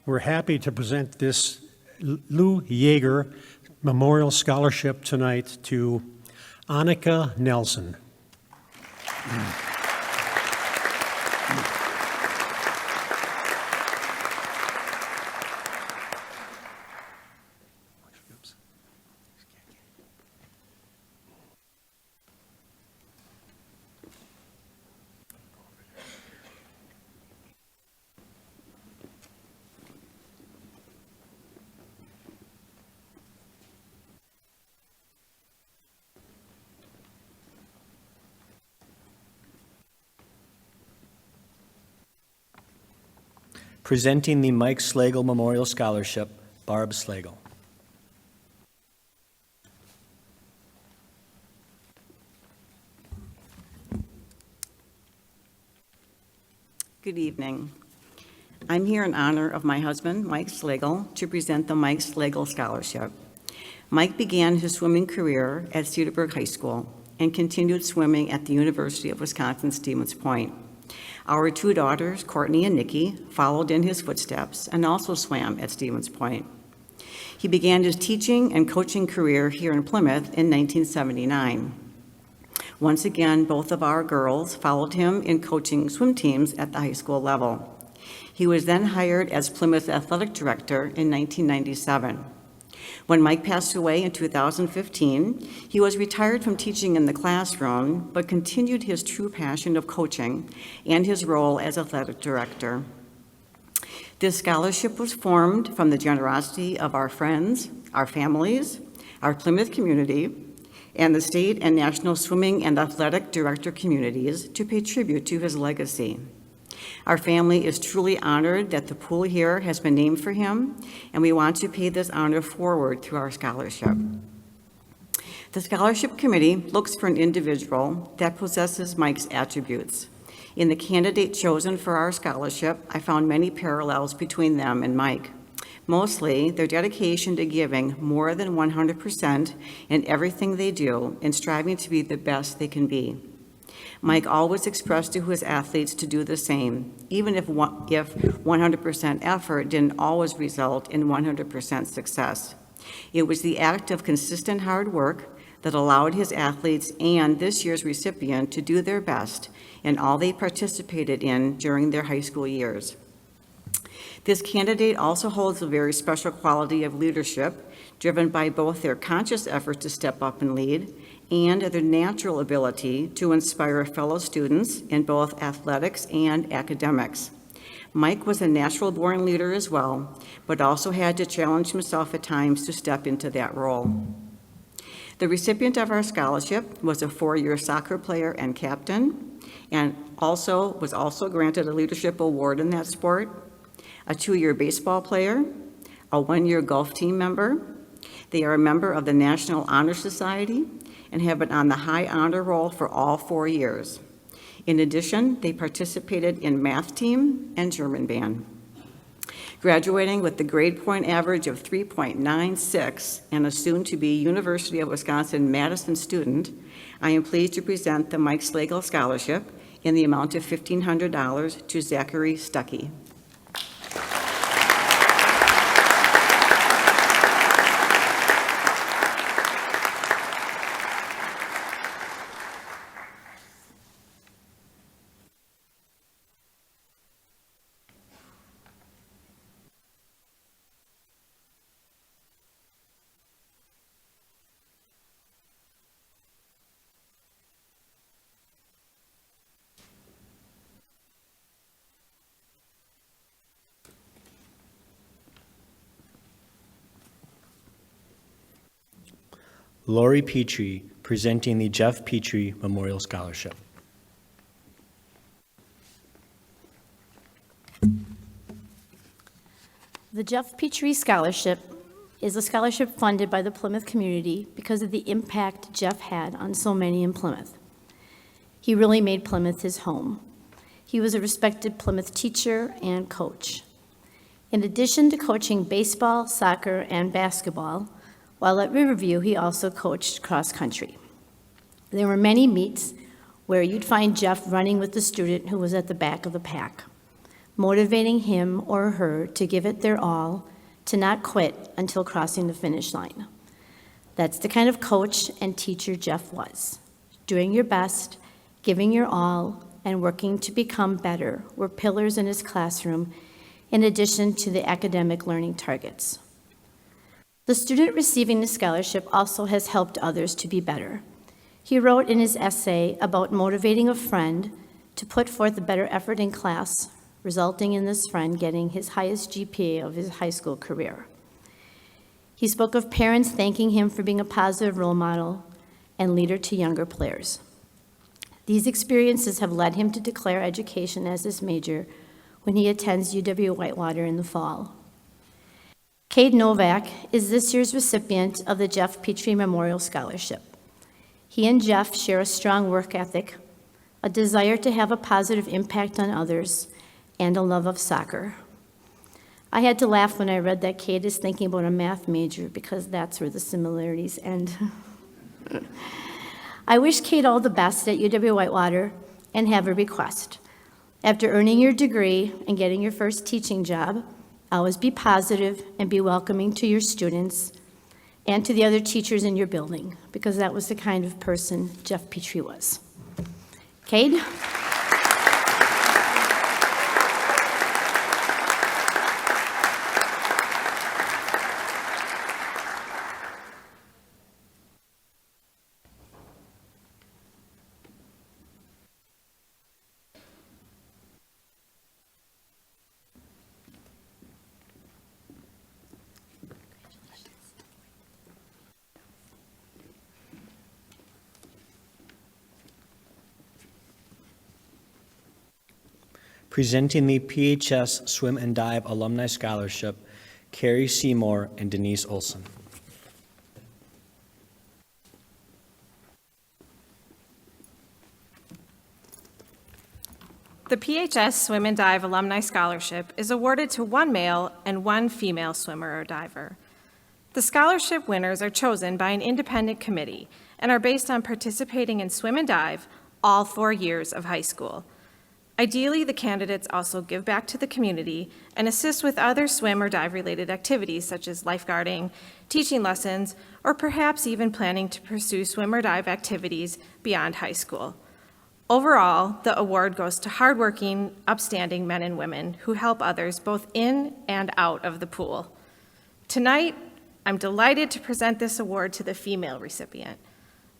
we're happy to present this Lou Yeager Memorial Scholarship tonight to Annika Nelson. Presenting the Mike Slagle Memorial Scholarship, Barb Slagle. Good evening. I'm here in honor of my husband, Mike Slagle, to present the Mike Slagle Scholarship. Mike began his swimming career at Cedarburg High School and continued swimming at the University of Wisconsin-Stevens Point. Our 2 daughters, Courtney and Nikki, followed in his footsteps and also swam at Stevens Point. He began his teaching and coaching career here in Plymouth in 1979. Once again, both of our girls followed him in coaching swim teams at the high school level. He was then hired as Plymouth Athletic Director in 1997. When Mike passed away in 2015, he was retired from teaching in the classroom, but continued his true passion of coaching and his role as athletic director. This scholarship was formed from the generosity of our friends, our families, our Plymouth community, and the state and national swimming and athletic director communities to pay tribute to his legacy. Our family is truly honored that the pool here has been named for him, and we want to pay this honor forward through our scholarship. The scholarship committee looks for an individual that possesses Mike's attributes. In the candidate chosen for our scholarship, I found many parallels between them and Mike. Mostly, their dedication to giving more than 100% in everything they do and striving to be the best they can be. Mike always expressed to his athletes to do the same, even if 100% effort didn't always result in 100% success. It was the act of consistent hard work that allowed his athletes and this year's recipient to do their best in all they participated in during their high school years. This candidate also holds a very special quality of leadership, driven by both their conscious effort to step up and lead and their natural ability to inspire fellow students in both athletics and academics. Mike was a natural-born leader as well, but also had to challenge himself at times to step into that role. The recipient of our scholarship was a 4-year soccer player and captain, and was also granted a leadership award in that sport, a 2-year baseball player, a 1-year golf team member. They are a member of the National Honor Society and have been on the high honor roll for all 4 years. In addition, they participated in math team and German band. Graduating with the grade point average of 3.96 and a soon-to-be University of Wisconsin-Madison student, I am pleased to present the Mike Slagle Scholarship in the amount of $1,500 to Zachary Stuckey. Lori Petrie, presenting the Jeff Petrie Memorial Scholarship. The Jeff Petrie Scholarship is a scholarship funded by the Plymouth community because of the impact Jeff had on so many in Plymouth. He really made Plymouth his home. He was a respected Plymouth teacher and coach. In addition to coaching baseball, soccer, and basketball, while at Riverview, he also coached cross country. There were many meets where you'd find Jeff running with the student who was at the back of the pack, motivating him or her to give it their all, to not quit until crossing the finish line. That's the kind of coach and teacher Jeff was. Doing your best, giving your all, and working to become better were pillars in his classroom, in addition to the academic learning targets. The student receiving the scholarship also has helped others to be better. He wrote in his essay about motivating a friend to put forth a better effort in class, resulting in this friend getting his highest GPA of his high school career. He spoke of parents thanking him for being a positive role model and leader to younger players. These experiences have led him to declare education as his major when he attends UW-Whitewater in the fall. Cade Novak is this year's recipient of the Jeff Petrie Memorial Scholarship. He and Jeff share a strong work ethic, a desire to have a positive impact on others, and a love of soccer. I had to laugh when I read that Cade is thinking about a math major because that's where the similarities end. I wish Cade all the best at UW-Whitewater and have a request. After earning your degree and getting your first teaching job, Always be positive and be welcoming to your students and to the other teachers in your building, because that was the kind of person Jeff Petrie was. Cade? Presenting the PHS Swim and Dive Alumni Scholarship, Carrie Seymour and Denise Olson. The PHS Swim and Dive Alumni Scholarship is awarded to one male and one female swimmer or diver. The scholarship winners are chosen by an independent committee and are based on participating in swim and dive all 4 years of high school. Ideally, the candidates also give back to the community and assist with other swim or dive-related activities such as lifeguarding, teaching lessons, or perhaps even planning to pursue swim or dive activities beyond high school. Overall, the award goes to hardworking, upstanding men and women who help others both in and out of the pool. Tonight, I'm delighted to present this award to the female recipient.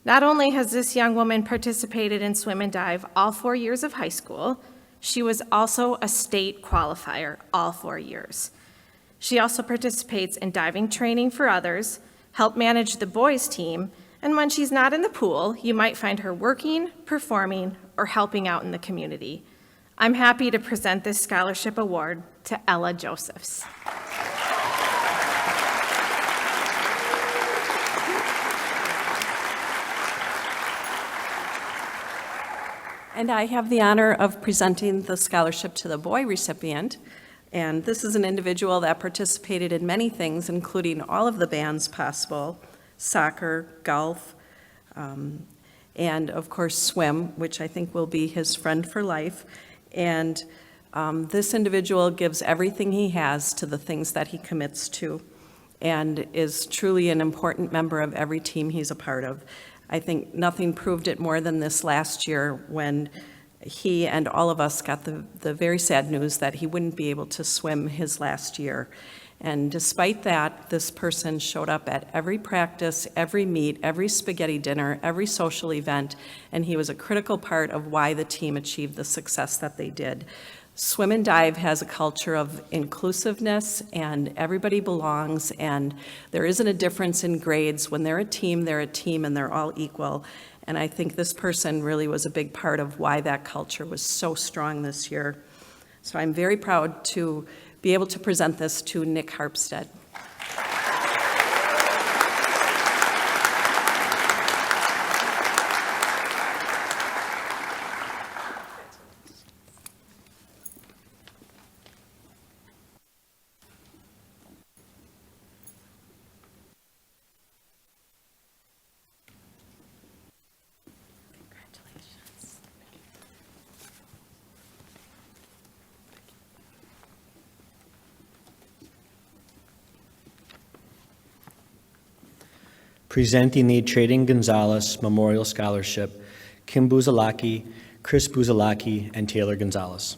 Not only has this young woman participated in swim and dive all 4 years of high school, she was also a state qualifier all 4 years. She also participates in diving training for others, help manage the boys' team, and when she's not in the pool, you might find her working, performing, or helping out in the community. I'm happy to present this scholarship award to Ella Josephs. And I have the honor of presenting the scholarship to the boy recipient. And this is an individual that participated in many things, including all of the bands possible, soccer, golf, and of course swim, which I think will be his friend for life. And this individual gives everything he has to the things that he commits to and is truly an important member of every team he's a part of. I think nothing proved it more than this last year when he and all of us got the very sad news that he wouldn't be able to swim his last year. And despite that, this person showed up at every practice, every meet, every spaghetti dinner, every social event, and he was a critical part of why the team achieved the success that they did. Swim and Dive has a culture of inclusiveness, and everybody belongs, and there isn't a difference in grades. When they're a team, and they're all equal. And I think this person really was a big part of why that culture was so strong this year. So I'm very proud to be able to present this to Nick Harpstead. Presenting the Trading Gonzalez Memorial Scholarship, Kim Buzalaki, Chris Buzalaki, and Taylor Gonzalez.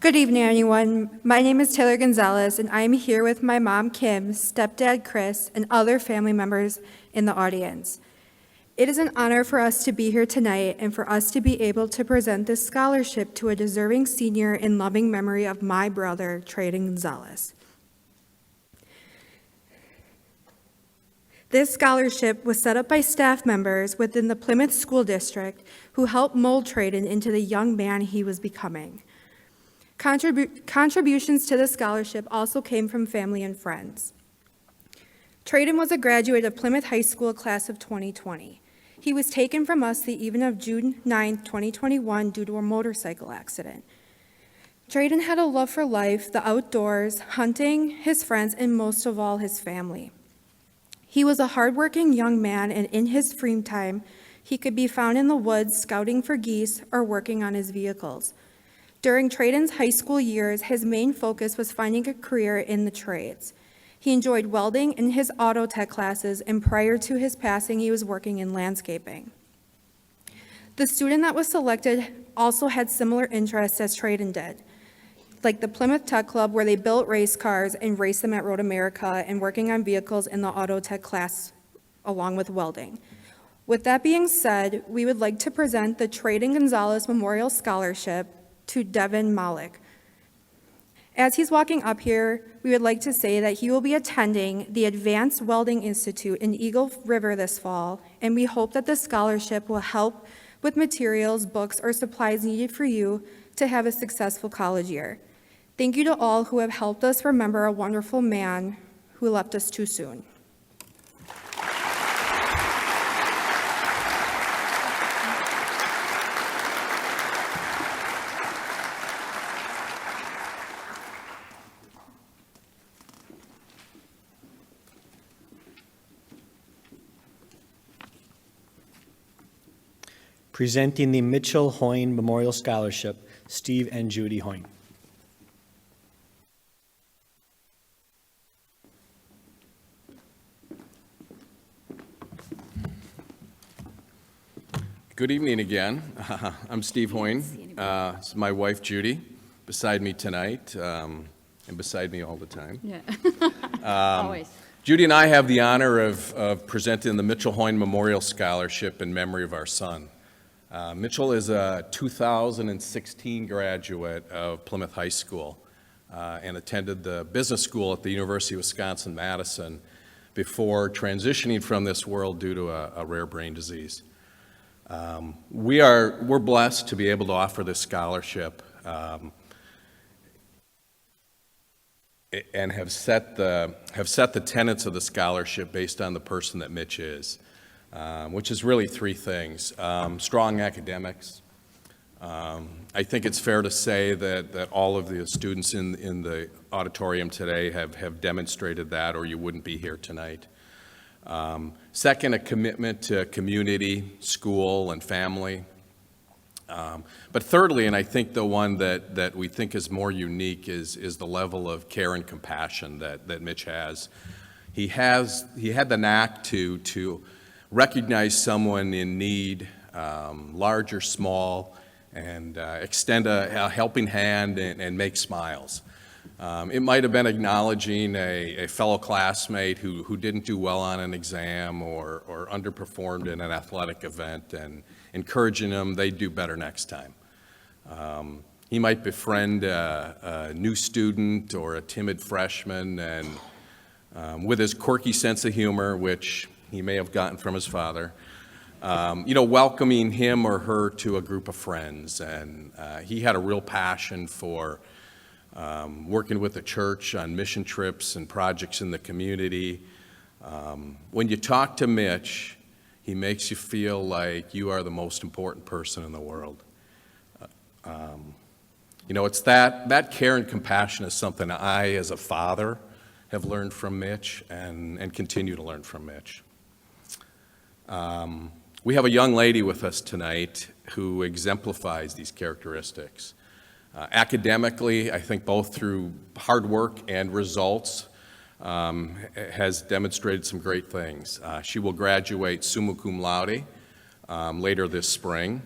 Good evening, everyone. My name is Taylor Gonzalez, and I'm here with my mom, Kim, stepdad, Chris, and other family members in the audience. It is an honor for us to be here tonight and for us to be able to present this scholarship to a deserving senior in loving memory of my brother, Trading Gonzalez. This scholarship was set up by staff members within the Plymouth School District who helped mold Trading into the young man he was becoming. Contributions to the scholarship also came from family and friends. Trading was a graduate of Plymouth High School Class of 2020. He was taken from us the evening of June 9, 2021 due to a motorcycle accident. Trading had a love for life, the outdoors, hunting, his friends, and most of all, his family. He was a hardworking young man, and in his free time, he could be found in the woods scouting for geese or working on his vehicles. During Trayden's high school years, his main focus was finding a career in the trades. He enjoyed welding in his auto tech classes, and prior to his passing, he was working in landscaping. The student that was selected also had similar interests as Trayden did, like the Plymouth Tech Club, where they built race cars and raced them at Road America, and working on vehicles in the auto tech class along with welding. With that being said, we would like to present the Trayden Gonzalez Memorial Scholarship to Devin Malik. As he's walking up here, we would like to say that he will be attending the Advanced Welding Institute in Eagle River this fall, and we hope that the scholarship will help with materials, books, or supplies needed for you to have a successful college year. Thank you to all who have helped us remember a wonderful man who left us too soon. Presenting the Mitchell Hoyne Memorial Scholarship, Steve and Judy Hoyne. Good evening again. I'm Steve Hoyne. This is my wife, Judy, beside me tonight, and beside me all the time. Yeah. Always. Judy and I have the honor of presenting the Mitchell Hoyne Memorial Scholarship in memory of our son. Mitchell is a 2016 graduate of Plymouth High School and attended the business school at the University of Wisconsin-Madison before transitioning from this world due to a rare brain disease. We're blessed to be able to offer this scholarship and have set the tenets of the scholarship based on the person that Mitch is. Which is really three things. Strong academics. I think it's fair to say that all of the students in the auditorium today have demonstrated that, or you wouldn't be here tonight. Second, a commitment to community, school, and family. But thirdly, and I think the one that we think is more unique is the level of care and compassion that Mitch has. He had the knack to recognize someone in need, large or small, and extend a helping hand and make smiles. It might have been acknowledging a fellow classmate who didn't do well on an exam or underperformed in an athletic event and encouraging them they do better next time. He might befriend a new student or a timid freshman, and with his quirky sense of humor, which he may have gotten from his father, welcoming him or her to a group of friends. And he had a real passion for working with the church on mission trips and projects in the community. When you talk to Mitch, he makes you feel like you are the most important person in the world. It's that care and compassion is something I, as a father, have learned from Mitch and continue to learn from Mitch. We have a young lady with us tonight who exemplifies these characteristics. Academically, I think both through hard work and results, has demonstrated some great things. She will graduate summa cum laude later this spring.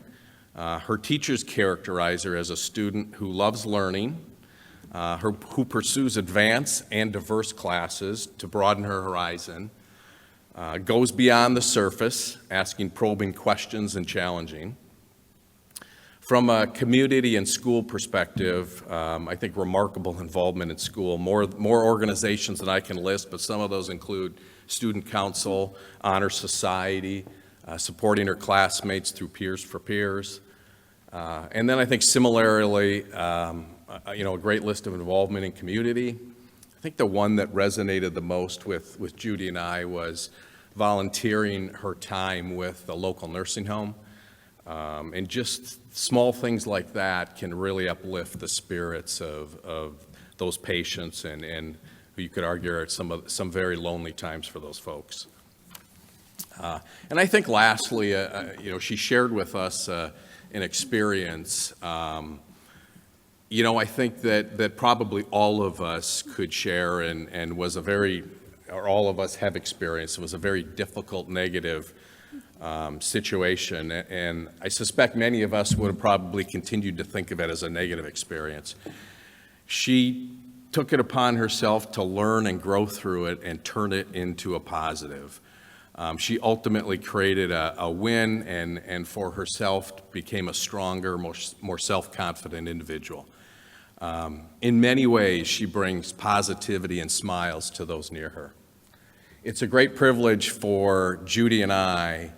Her teachers characterize her as a student who loves learning, who pursues advanced and diverse classes to broaden her horizon, goes beyond the surface, asking probing questions and challenging. From a community and school perspective, I think remarkable involvement in school, more organizations than I can list, but some of those include Student Council, Honor Society, supporting her classmates through Peers for Peers. And then I think similarly, a great list of involvement in community. I think the one that resonated the most with Judy and I was volunteering her time with the local nursing home. And just small things like that can really uplift the spirits of those patients and who you could argue are at some very lonely times for those folks. And I think lastly, she shared with us an experience. I think that probably all of us could share and was a very, or all of us have experienced, it was a very difficult, negative situation. And I suspect many of us would have probably continued to think of it as a negative experience. She took it upon herself to learn and grow through it and turn it into a positive. She ultimately created a win and for herself became a stronger, more self-confident individual. In many ways, she brings positivity and smiles to those near her. It's a great privilege for Judy and I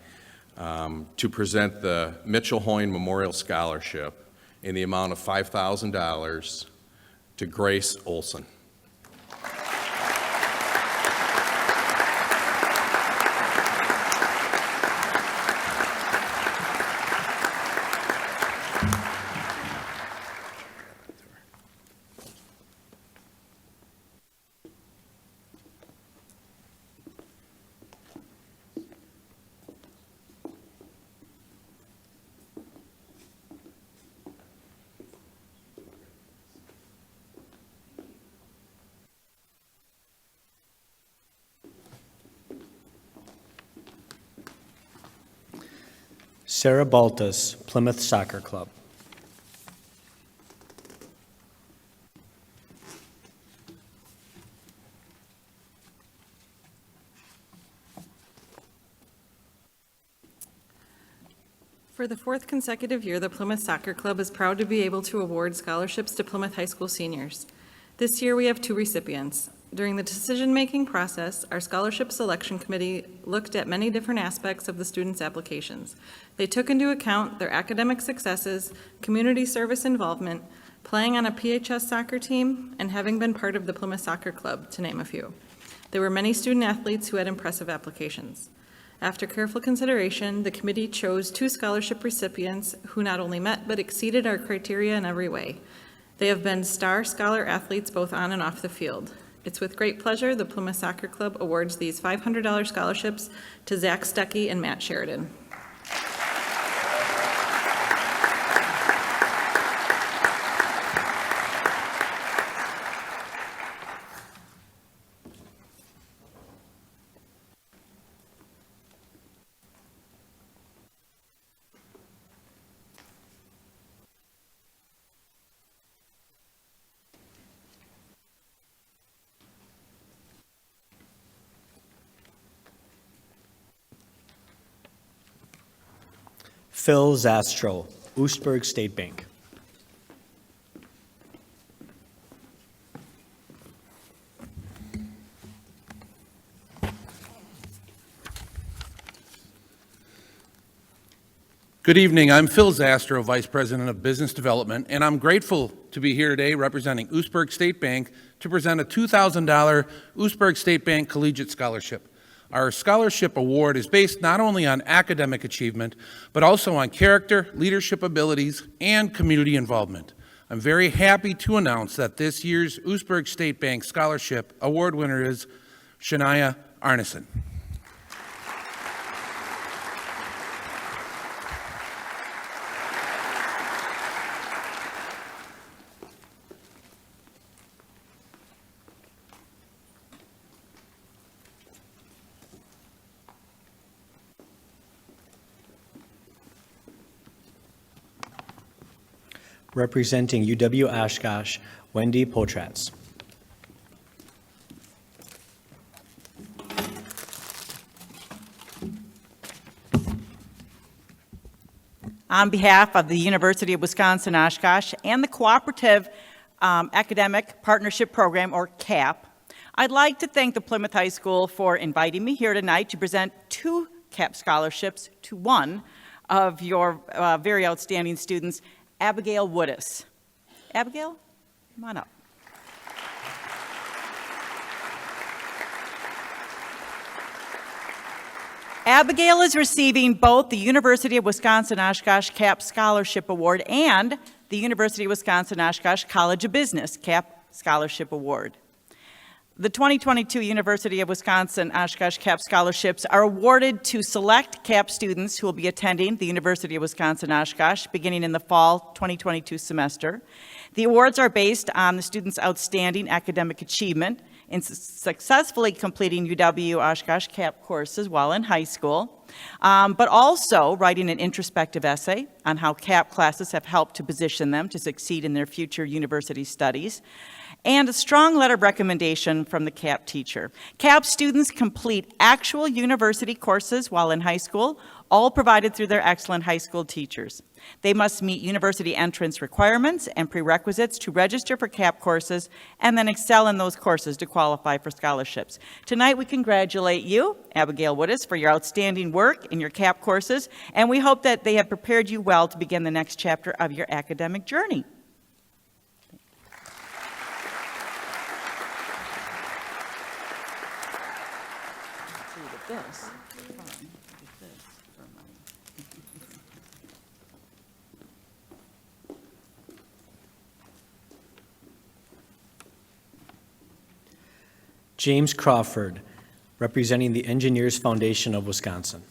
to present the Mitchell Hoyne Memorial Scholarship in the amount of $5,000 to Grace Olson. Sarah Baltus, Plymouth Soccer Club. For the fourth consecutive year, the Plymouth Soccer Club is proud to be able to award scholarships to Plymouth High School seniors. This year, we have 2 recipients. During the decision-making process, our scholarship selection committee looked at many different aspects of the students' applications. They took into account their academic successes, community service involvement, playing on a PHS soccer team, and having been part of the Plymouth Soccer Club, to name a few. There were many student athletes who had impressive applications. After careful consideration, the committee chose 2 scholarship recipients who not only met but exceeded our criteria in every way. They have been star scholar athletes both on and off the field. It's with great pleasure the Plymouth Soccer Club awards these $500 scholarships to Zach Stuckey and Matt Sheridan. Phil Zastro, Oostburg State Bank. Good evening. I'm Phil Zastro, Vice President of Business Development, and I'm grateful to be here today representing Oostburg State Bank to present a $2,000 Oostburg State Bank Collegiate Scholarship. Our scholarship award is based not only on academic achievement, but also on character, leadership abilities, and community involvement. I'm very happy to announce that this year's Oostburg State Bank Scholarship Award winner is Shania Arneson. Representing UW Oshkosh, Wendy Potratz. On behalf of the University of Wisconsin-Oshkosh and the Cooperative Academic Partnership Program, or CAP, I'd like to thank the Plymouth High School for inviting me here tonight to present 2 CAP scholarships to one of your very outstanding students, Abigail Woodis. Abigail, come on up. Abigail is receiving both the University of Wisconsin-Oshkosh CAP Scholarship Award and the University of Wisconsin-Oshkosh College of Business CAP Scholarship Award. The 2022 University of Wisconsin-Oshkosh CAP scholarships are awarded to select CAP students who will be attending the University of Wisconsin-Oshkosh beginning in the fall 2022 semester. The awards are based on the student's outstanding academic achievement in successfully completing UW-Oshkosh CAP courses while in high school, but also writing an introspective essay on how CAP classes have helped to position them to succeed in their future university studies, and a strong letter of recommendation from the CAP teacher. CAP students complete actual university courses while in high school, all provided through their excellent high school teachers. They must meet university entrance requirements and prerequisites to register for CAP courses and then excel in those courses to qualify for scholarships. Tonight we congratulate you, Abigail Woodis, for your outstanding work in your CAP courses, and we hope that they have prepared you well to begin the next chapter of your academic journey. James Crawford, representing the Engineers Foundation of Wisconsin.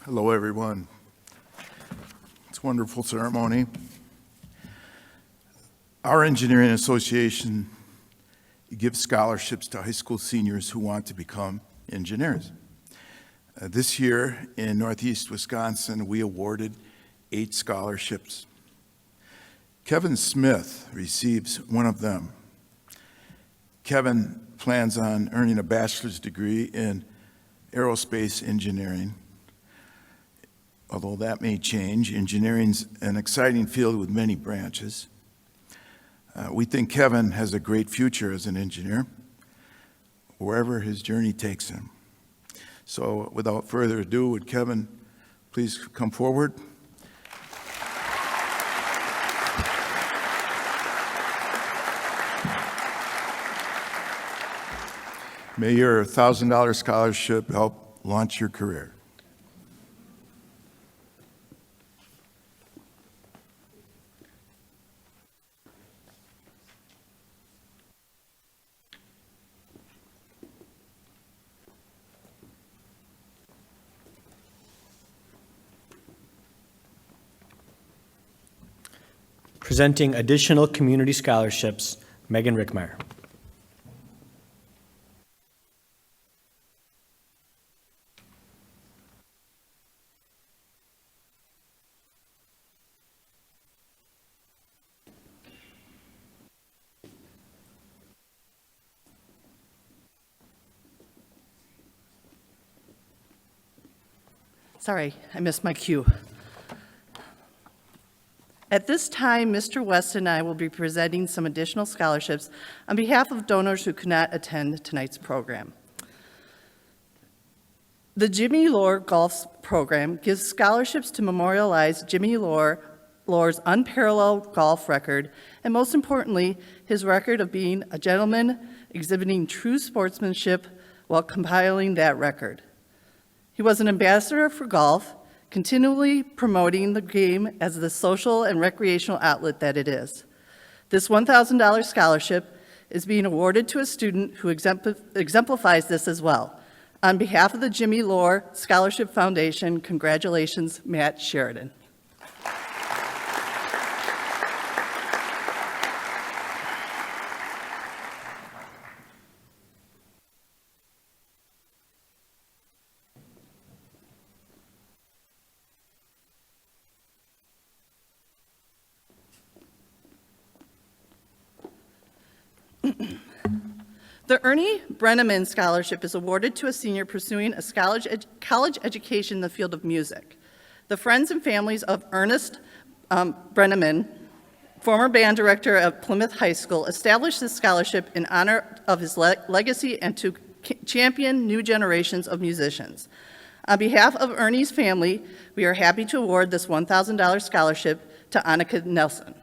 Hello, everyone. It's a wonderful ceremony. Our engineering association gives scholarships to high school seniors who want to become engineers. This year in Northeast Wisconsin, we awarded 8 scholarships. Kevin Smith receives one of them. Kevin plans on earning a bachelor's degree in aerospace engineering. Although that may change, engineering's an exciting field with many branches. We think Kevin has a great future as an engineer, wherever his journey takes him. So without further ado, would Kevin please come forward? May your $1,000 scholarship help launch your career. Presenting additional community scholarships, Megan Rickmeyer. Sorry, I missed my cue. At this time, Mr. West and I will be presenting some additional scholarships on behalf of donors who could not attend tonight's program. The Jimmy Lore Golf Program gives scholarships to memorialize Jimmy Lore's unparalleled golf record, and most importantly, his record of being a gentleman exhibiting true sportsmanship while compiling that record. He was an ambassador for golf, continually promoting the game as the social and recreational outlet that it is. This $1,000 scholarship is being awarded to a student who exemplifies this as well. On behalf of the Jimmy Lore Scholarship Foundation, congratulations, Matt Sheridan. The Ernie Brenneman Scholarship is awarded to a senior pursuing a college education in the field of music. The friends and families of Ernest Brenneman, former band director of Plymouth High School, established this scholarship in honor of his legacy and to champion new generations of musicians. On behalf of Ernie's family, we are happy to award this $1,000 scholarship to Annika Nelson.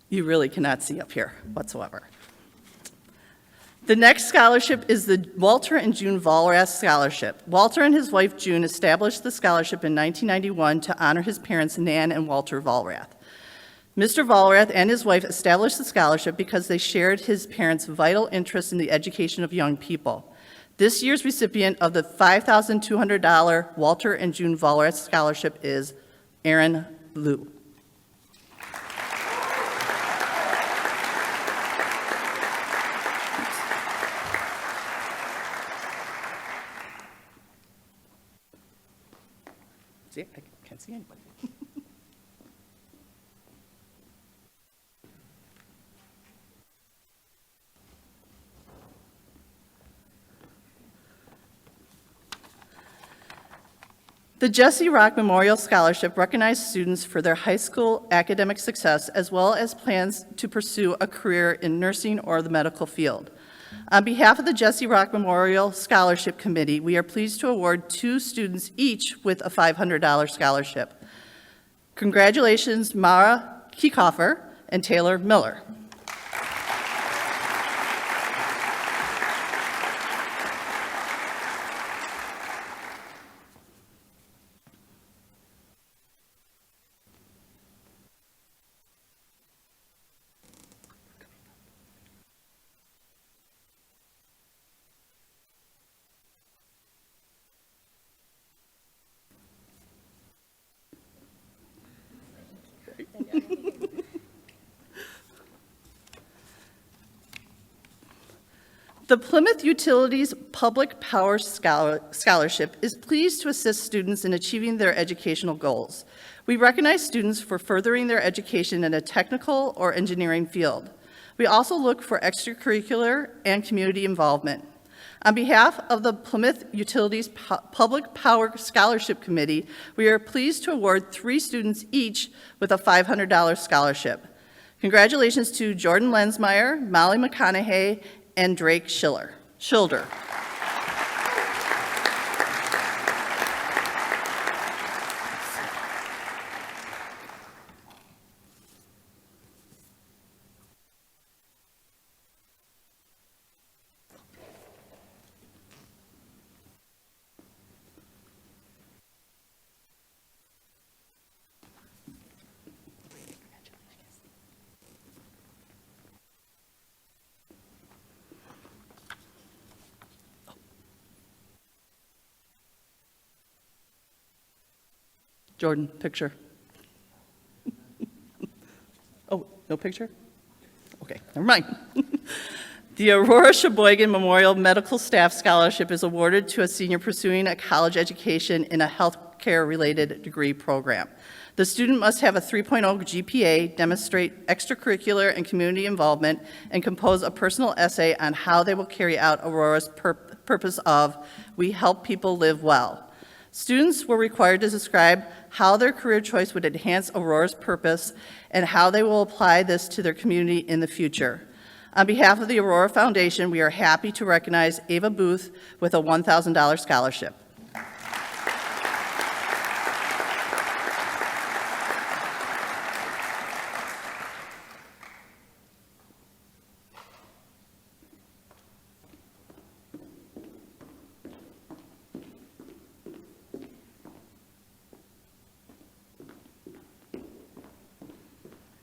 you really cannot see up here whatsoever. The next scholarship is the Walter and June Vollrath Scholarship. Walter and his wife June established the scholarship in 1991 to honor his parents, Nan and Walter Vollrath. Mr. Vollrath and his wife established the scholarship because they shared his parents' vital interest in the education of young people. This year's recipient of the $5,200 Walter and June Vollrath Scholarship is Aaron Liu. See, I can't see anybody. The Jesse Rock Memorial Scholarship recognizes students for their high school academic success as well as plans to pursue a career in nursing or the medical field. On behalf of the Jesse Rock Memorial Scholarship Committee, we are pleased to award 2 students each with a $500 scholarship. Congratulations, Mara Kiekhofer and Taylor Miller. The Plymouth Utilities Public Power Scholarship is pleased to assist students in achieving their educational goals. We recognize students for furthering their education in a technical or engineering field. We also look for extracurricular and community involvement. On behalf of the Plymouth Utilities Public Power Scholarship Committee, we are pleased to award 3 students each with a $500 scholarship. Congratulations to Jordan Lensmeyer, Molly McConaughey, and Drake Schilder. Jordan, picture. Oh, no picture? Okay, never mind. The Aurora Sheboygan Memorial Medical Staff Scholarship is awarded to a senior pursuing a college education in a healthcare-related degree program. The student must have a 3.0 GPA, demonstrate extracurricular and community involvement, and compose a personal essay on how they will carry out Aurora's purpose of "We help people live well." Students were required to describe how their career choice would enhance Aurora's purpose and how they will apply this to their community in the future. On behalf of the Aurora Foundation, we are happy to recognize Ava Booth with a $1,000 scholarship.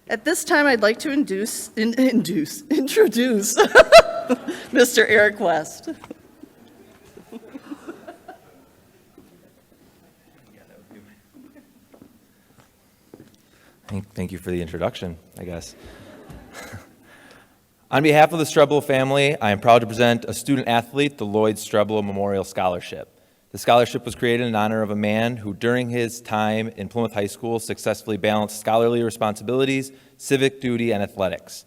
At this time, I'd like to introduce Mr. Eric West. Thank you for the introduction, I guess. On behalf of the Streblo family, I am proud to present a student athlete, the Lloyd Streblo Memorial Scholarship. The scholarship was created in honor of a man who, during his time in Plymouth High School, successfully balanced scholarly responsibilities, civic duty, and athletics.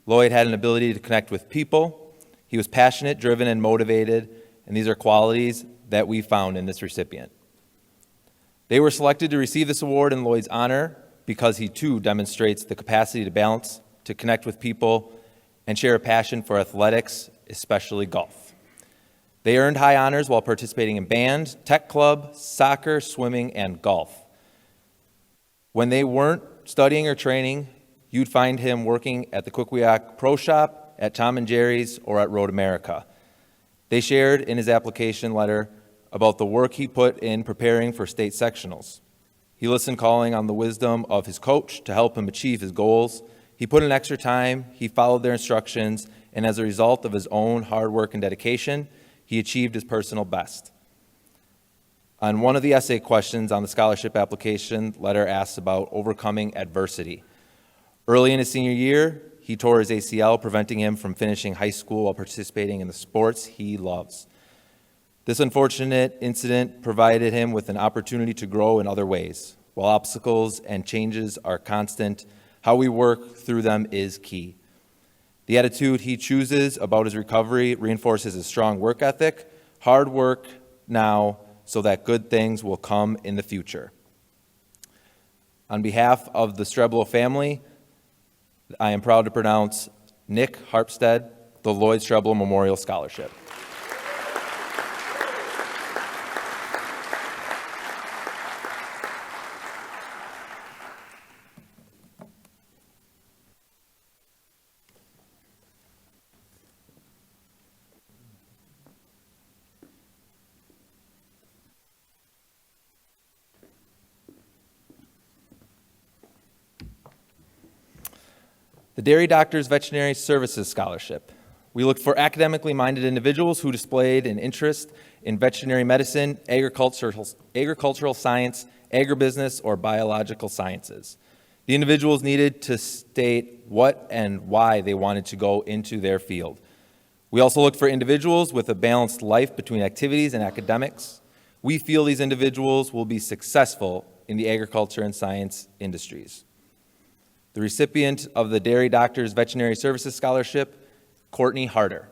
Lloyd had an ability to connect with people. He was passionate, driven, and motivated, and these are qualities that we found in this recipient. They were selected to receive this award in Lloyd's honor because he, too, demonstrates the capacity to balance, to connect with people, and share a passion for athletics, especially golf. They earned high honors while participating in band, tech club, soccer, swimming, and golf. When they weren't studying or training, you'd find him working at the Quickiac Pro Shop, at Tom and Jerry's, or at Road America. They shared in his application letter about the work he put in preparing for state sectionals. He listened, calling on the wisdom of his coach to help him achieve his goals. He put in extra time, he followed their instructions, and as a result of his own hard work and dedication, he achieved his personal best. On one of the essay questions on the scholarship application letter asks about overcoming adversity. Early in his senior year, he tore his ACL, preventing him from finishing high school while participating in the sports he loves. This unfortunate incident provided him with an opportunity to grow in other ways. While obstacles and changes are constant, how we work through them is key. The attitude he chooses about his recovery reinforces his strong work ethic, hard work now so that good things will come in the future. On behalf of the Streblo family, I am proud to pronounce Nick Harpstead the Lloyd Streblo Memorial Scholarship. The Dairy Doctors Veterinary Services Scholarship. We look for academically minded individuals who displayed an interest in veterinary medicine, agricultural science, agribusiness, or biological sciences. The individuals needed to state what and why they wanted to go into their field. We also look for individuals with a balanced life between activities and academics. We feel these individuals will be successful in the agriculture and science industries. The recipient of the Dairy Doctors Veterinary Services Scholarship, Courtney Harder.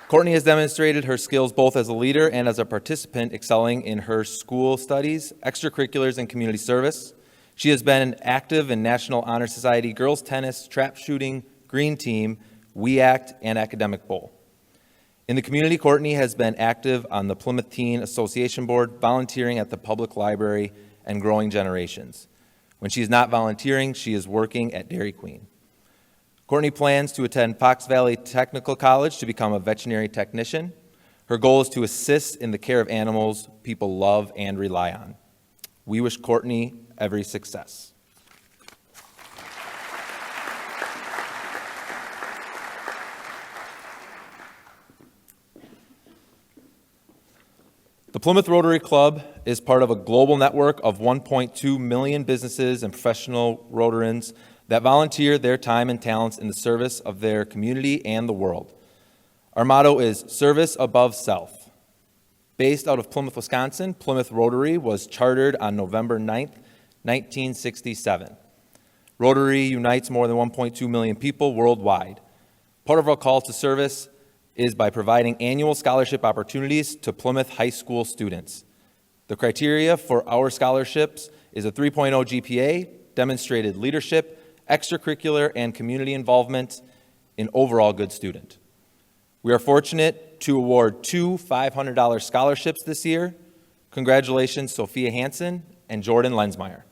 Courtney has demonstrated her skills both as a leader and as a participant, excelling in her school studies, extracurriculars, and community service. She has been active in National Honor Society, girls tennis, trap shooting, green team, We Act, and Academic Bowl. In the community, Courtney has been active on the Plymouth Teen Association Board, volunteering at the public library, and growing generations. When she is not volunteering, she is working at Dairy Queen. Courtney plans to attend Fox Valley Technical College to become a veterinary technician. Her goal is to assist in the care of animals people love and rely on. We wish Courtney every success. The Plymouth Rotary Club is part of a global network of 1.2 million businesses and professional Rotarians that volunteer their time and talents in the service of their community and the world. Our motto is service above self. Based out of Plymouth, Wisconsin, Plymouth Rotary was chartered on November 9th, 1967. Rotary unites more than 1.2 million people worldwide. Part of our call to service is by providing annual scholarship opportunities to Plymouth High School students. The criteria for our scholarships is a 3.0 GPA, demonstrated leadership, extracurricular and community involvement, an overall good student. We are fortunate to award 2 $500 scholarships this year. Congratulations, Sophia Hansen and Jordan Lensmeyer.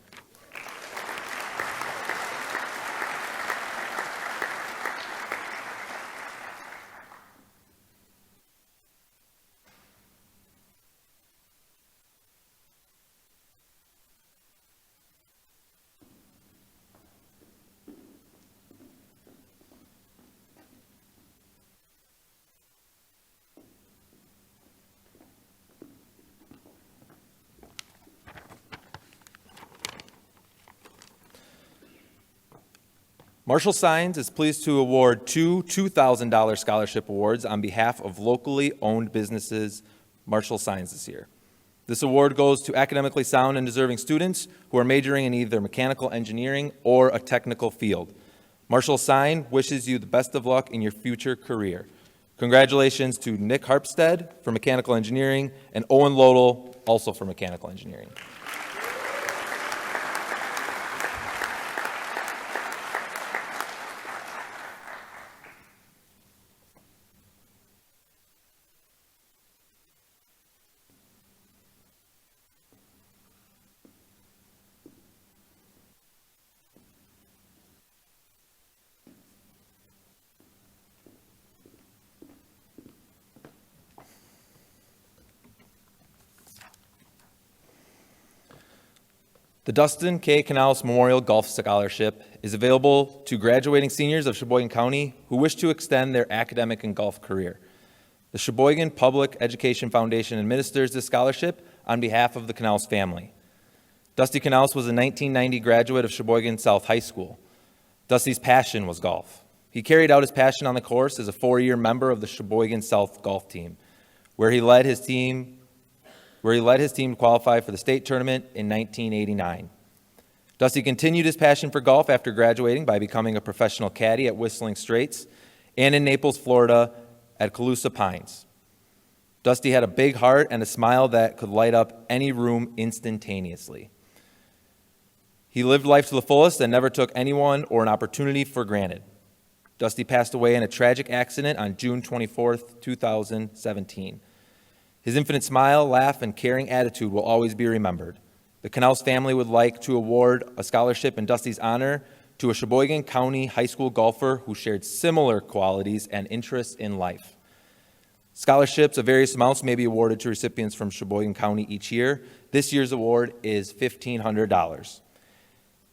Marshall Signs is pleased to award 2 $2,000 scholarship awards on behalf of locally owned businesses, Marshall Signs, this year. This award goes to academically sound and deserving students who are majoring in either mechanical engineering or a technical field. Marshall Sign wishes you the best of luck in your future career. Congratulations to Nick Harpstead for mechanical engineering and Owen Lodel, also for mechanical engineering. The Dustin K. Canals Memorial Golf Scholarship is available to graduating seniors of Sheboygan County who wish to extend their academic and golf career. The Sheboygan Public Education Foundation administers this scholarship on behalf of the Canals family. Dusty Canals was a 1990 graduate of Sheboygan South High School. Dusty's passion was golf. He carried out his passion on the course as a 4-year member of the Sheboygan South golf team, where he led his team to qualify for the state tournament in 1989. Dusty continued his passion for golf after graduating by becoming a professional caddy at Whistling Straits and in Naples, Florida at Calusa Pines. Dusty had a big heart and a smile that could light up any room instantaneously. He lived life to the fullest and never took anyone or an opportunity for granted. Dusty passed away in a tragic accident on June 24th, 2017. His infinite smile, laugh, and caring attitude will always be remembered. The Canals family would like to award a scholarship in Dusty's honor to a Sheboygan County high school golfer who shared similar qualities and interests in life. Scholarships of various amounts may be awarded to recipients from Sheboygan County each year. This year's award is $1,500.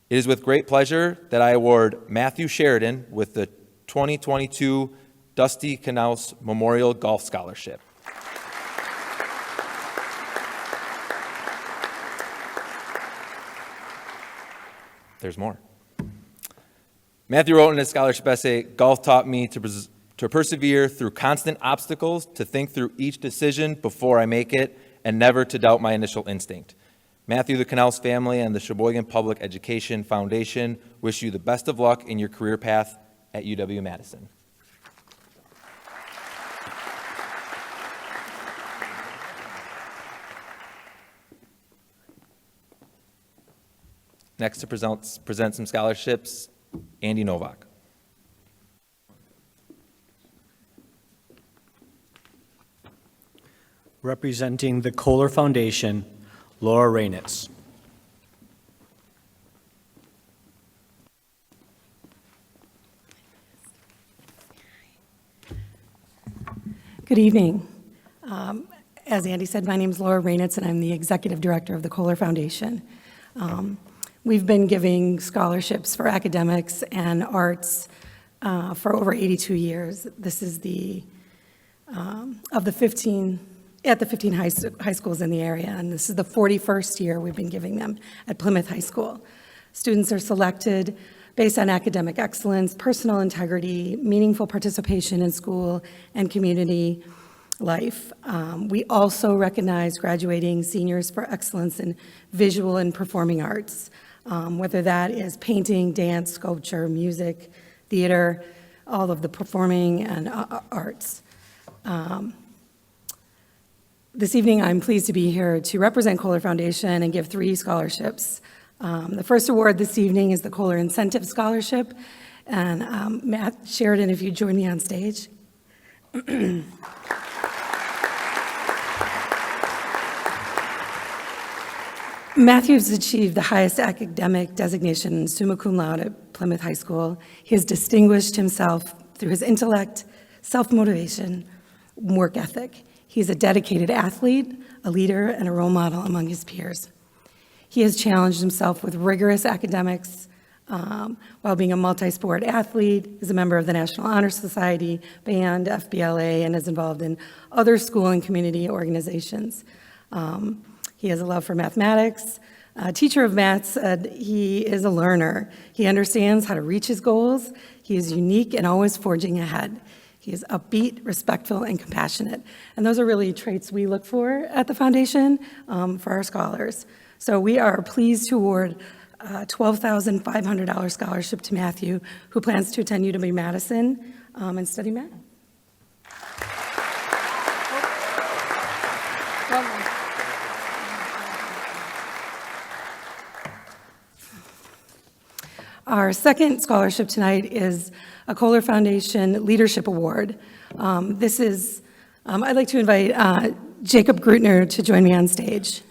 It is with great pleasure that I award Matthew Sheridan with the 2022 Dusty Canals Memorial Golf Scholarship. There's more. Matthew wrote in his scholarship essay, "Golf taught me to persevere through constant obstacles, to think through each decision before I make it, and never to doubt my initial instinct." Matthew, the Canals family, and the Sheboygan Public Education Foundation wish you the best of luck in your career path at UW-Madison. Next to present some scholarships, Andy Novak. Representing the Kohler Foundation, Laura Rainitz. Good evening. As Andy said, my name is Laura Rainitz, and I'm the Executive Director of the Kohler Foundation. We've been giving scholarships for academics and arts for over 82 years. This is of the 15 high schools in the area, and this is the 41st year we've been giving them at Plymouth High School. Students are selected based on academic excellence, personal integrity, meaningful participation in school and community life. We also recognize graduating seniors for excellence in visual and performing arts, whether that is painting, dance, sculpture, music, theater, all of the performing and arts. This evening, I'm pleased to be here to represent Kohler Foundation and give 3 scholarships. The first award this evening is the Kohler Incentive Scholarship. And Matt Sheridan, if you join me on stage. Matthew's achieved the highest academic designation, summa cum laude, at Plymouth High School. He has distinguished himself through his intellect, self-motivation, work ethic. He's a dedicated athlete, a leader, and a role model among his peers. He has challenged himself with rigorous academics while being a multi-sport athlete, is a member of the National Honor Society, band, FBLA, and is involved in other school and community organizations. He has a love for mathematics. A teacher of math said he is a learner. He understands how to reach his goals. He is unique and always forging ahead. He is upbeat, respectful, and compassionate. And those are really traits we look for at the foundation for our scholars. So we are pleased to award a $12,500 scholarship to Matthew, who plans to attend UW-Madison and study math. Our second scholarship tonight is a Kohler Foundation Leadership Award. This is, I'd like to invite Jacob Grutner to join me on stage.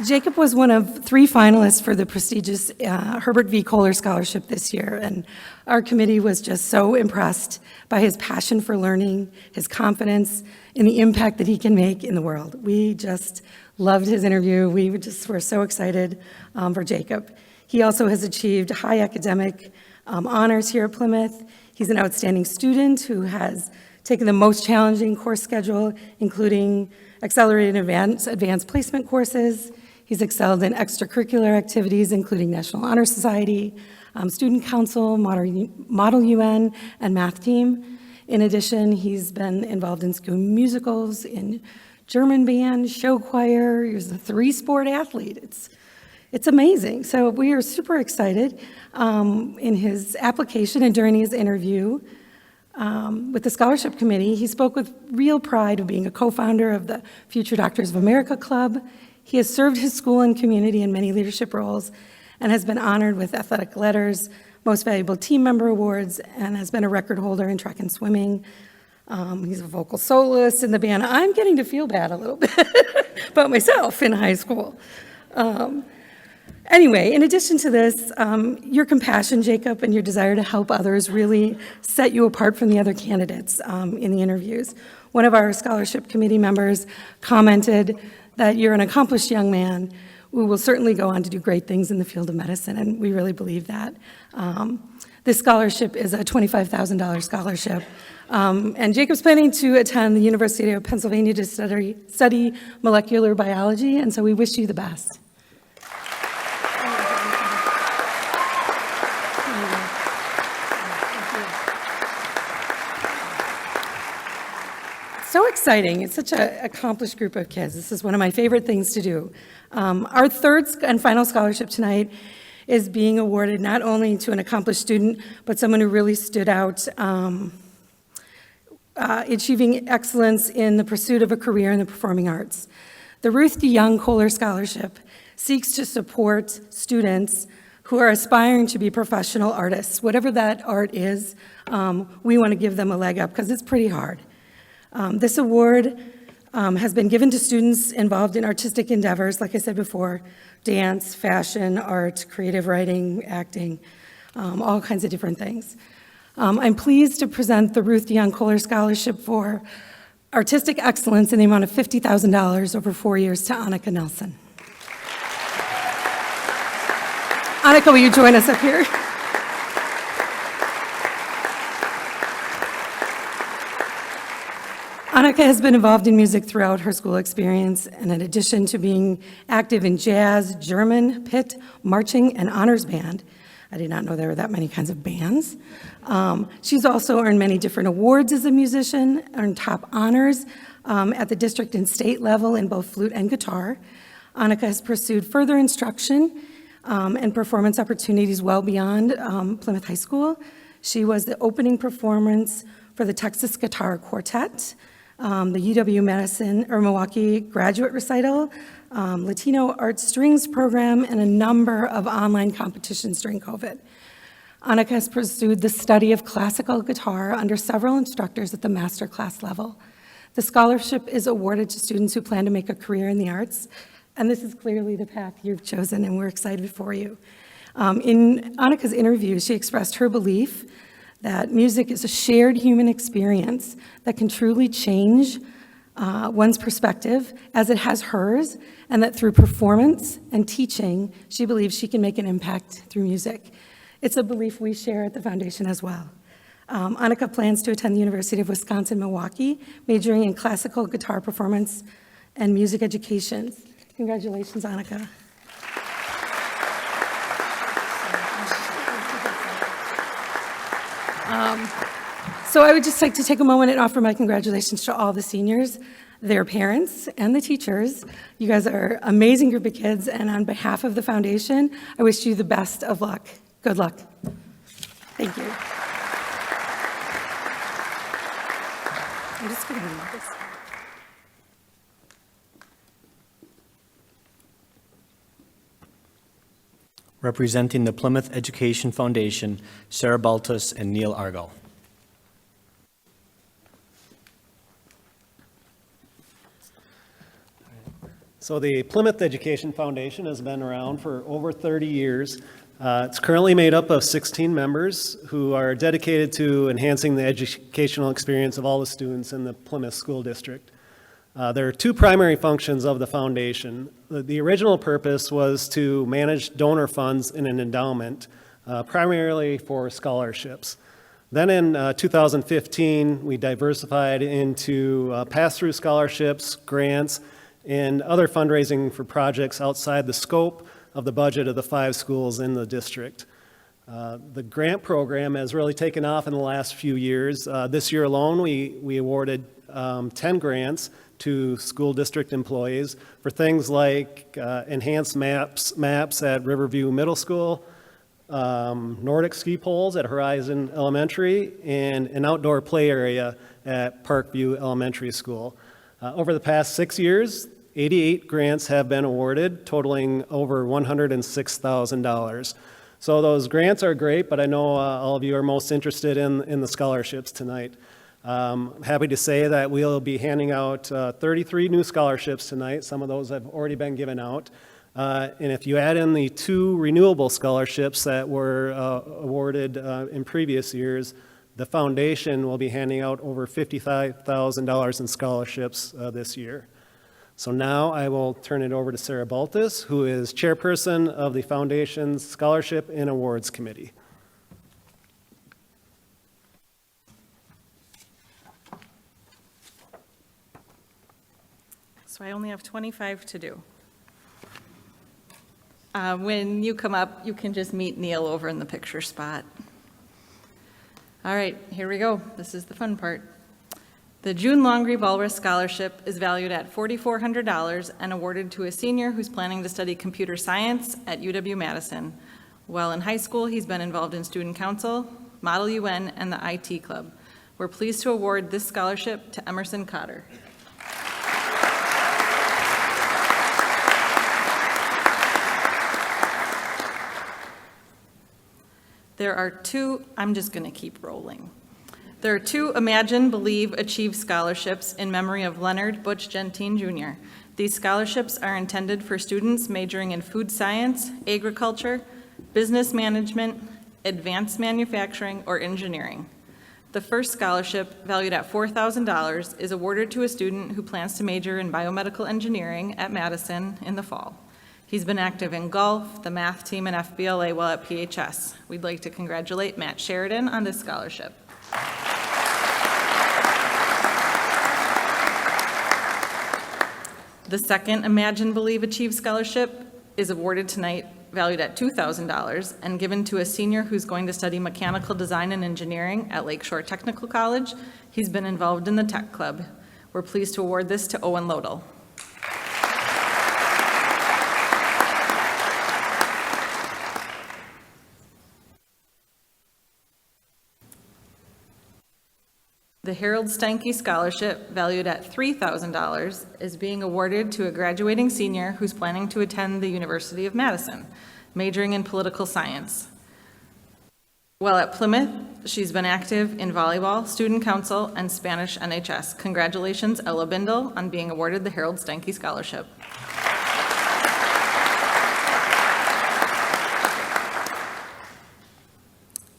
Jacob was one of 3 finalists for the prestigious Herbert V. Kohler Scholarship this year, and our committee was just so impressed by his passion for learning, his confidence in the impact that he can make in the world. We just loved his interview. We just were so excited for Jacob. He also has achieved high academic honors here at Plymouth. He's an outstanding student who has taken the most challenging course schedule, including accelerated advanced placement courses. He's excelled in extracurricular activities, including National Honor Society, Student Council, Model UN, and math team. In addition, he's been involved in school musicals, in German band, show choir. He's a 3-sport athlete. It's amazing. So we are super excited in his application and during his interview with the scholarship committee. He spoke with real pride of being a co-founder of the Future Doctors of America Club. He has served his school and community in many leadership roles and has been honored with athletic letters, Most Valuable Team Member awards, and has been a record holder in track and swimming. He's a vocal soloist in the band. I'm getting to feel bad a little bit about myself in high school. Anyway, in addition to this, your compassion, Jacob, and your desire to help others really set you apart from the other candidates in the interviews. One of our scholarship committee members commented that you're an accomplished young man who will certainly go on to do great things in the field of medicine, and we really believe that. This scholarship is a $25,000 scholarship, and Jacob's planning to attend the University of Pennsylvania to study molecular biology, and so we wish you the best. So exciting. It's such an accomplished group of kids. This is one of my favorite things to do. Our third and final scholarship tonight is being awarded not only to an accomplished student, but someone who really stood out, achieving excellence in the pursuit of a career in the performing arts. The Ruth DeYoung Kohler Scholarship seeks to support students who are aspiring to be professional artists. Whatever that art is, we want to give them a leg up because it's pretty hard. This award has been given to students involved in artistic endeavors, like I said before, dance, fashion, art, creative writing, acting, all kinds of different things. I'm pleased to present the Ruth DeYoung Kohler Scholarship for Artistic Excellence in the amount of $50,000 over 4 years to Annika Nelson. Annika, will you join us up here? Annika has been involved in music throughout her school experience, and in addition to being active in jazz, German, pit, marching, and honors band, I did not know there were that many kinds of bands. She's also earned many different awards as a musician, earned top honors at the district and state level in both flute and guitar. Annika has pursued further instruction and performance opportunities well beyond Plymouth High School. She was the opening performance for the Texas Guitar Quartet, the UW-Madison or Milwaukee graduate recital, Latino Art Strings program, and a number of online competitions during COVID. Annika has pursued the study of classical guitar under several instructors at the master class level. The scholarship is awarded to students who plan to make a career in the arts, and this is clearly the path you've chosen, and we're excited for you. In Annika's interview, she expressed her belief that music is a shared human experience that can truly change one's perspective as it has hers, and that through performance and teaching, she believes she can make an impact through music. It's a belief we share at the foundation as well. Annika plans to attend the University of Wisconsin-Milwaukee, majoring in classical guitar performance and music education. Congratulations, Annika. So I would just like to take a moment and offer my congratulations to all the seniors, their parents, and the teachers. You guys are an amazing group of kids, and on behalf of the foundation, I wish you the best of luck. Good luck. Thank you. I'm just going to read this. Representing the Plymouth Education Foundation, Sarah Baltus and Neil Argall. So the Plymouth Education Foundation has been around for over 30 years. It's currently made up of 16 members who are dedicated to enhancing the educational experience of all the students in the Plymouth School District. There are two primary functions of the foundation. The original purpose was to manage donor funds in an endowment, primarily for scholarships. Then in 2015, we diversified into pass-through scholarships, grants, and other fundraising for projects outside the scope of the budget of the 5 schools in the district. The grant program has really taken off in the last few years. This year alone, we awarded 10 grants to school district employees for things like enhanced maps at Riverview Middle School, Nordic ski poles at Horizon Elementary, and an outdoor play area at Parkview Elementary School. Over the past 6 years, 88 grants have been awarded, totaling over $106,000. So those grants are great, but I know all of you are most interested in the scholarships tonight. Happy to say that we'll be handing out 33 new scholarships tonight. Some of those have already been given out. And if you add in the 2 renewable scholarships that were awarded in previous years, the foundation will be handing out over $55,000 in scholarships this year. So now I will turn it over to Sarah Baltus, who is chairperson of the foundation's Scholarship and Awards Committee. So I only have 25 to do. When you come up, you can just meet Neil over in the picture spot. All right, here we go. This is the fun part. The June Longree Walrus Scholarship is valued at $4,400 and awarded to a senior who's planning to study computer science at UW-Madison. While in high school, he's been involved in student council, Model UN, and the IT Club. We're pleased to award this scholarship to Emerson Cotter. There are 2, I'm just going to keep rolling. There are 2 Imagine, Believe, Achieve scholarships in memory of Leonard Butch Gentine Jr. These scholarships are intended for students majoring in food science, agriculture, business management, advanced manufacturing, or engineering. The first scholarship, valued at $4,000, is awarded to a student who plans to major in biomedical engineering at Madison in the fall. He's been active in golf, the math team, and FBLA while at PHS. We'd like to congratulate Matt Sheridan on this scholarship. The second Imagine, Believe, Achieve scholarship is awarded tonight, valued at $2,000, and given to a senior who's going to study mechanical design and engineering at Lakeshore Technical College. He's been involved in the Tech Club. We're pleased to award this to Owen Lodell. The Harold Steinke Scholarship, valued at $3,000, is being awarded to a graduating senior who's planning to attend the University of Madison, majoring in political science. While at Plymouth, she's been active in volleyball, student council, and Spanish NHS. Congratulations, Ella Bindle, on being awarded the Harold Steinke Scholarship.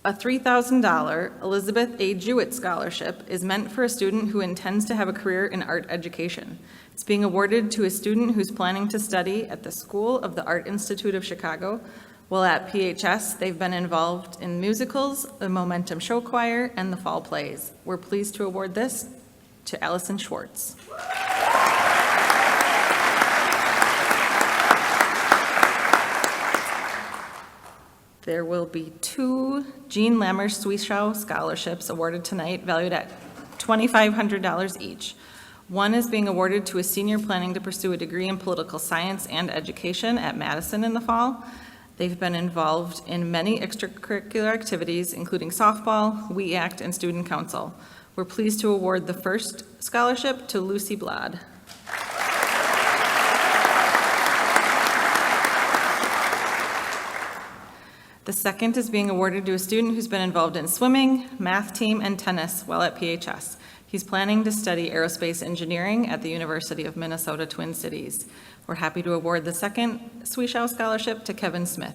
A $3,000 Elizabeth A. Jewett Scholarship is meant for a student who intends to have a career in art education. It's being awarded to a student who's planning to study at the School of the Art Institute of Chicago. While at PHS, they've been involved in musicals, the Momentum Show Choir, and the Fall Plays. We're pleased to award this to Allison Schwartz. There will be 2 Jean Lammer-Swishow scholarships awarded tonight, valued at $2,500 each. One is being awarded to a senior planning to pursue a degree in political science and education at Madison in the fall. They've been involved in many extracurricular activities, including softball, We Act, and student council. We're pleased to award the first scholarship to Lucy Blad. The second is being awarded to a student who's been involved in swimming, math team, and tennis while at PHS. He's planning to study aerospace engineering at the University of Minnesota Twin Cities. We're happy to award the second Swishow Scholarship to Kevin Smith.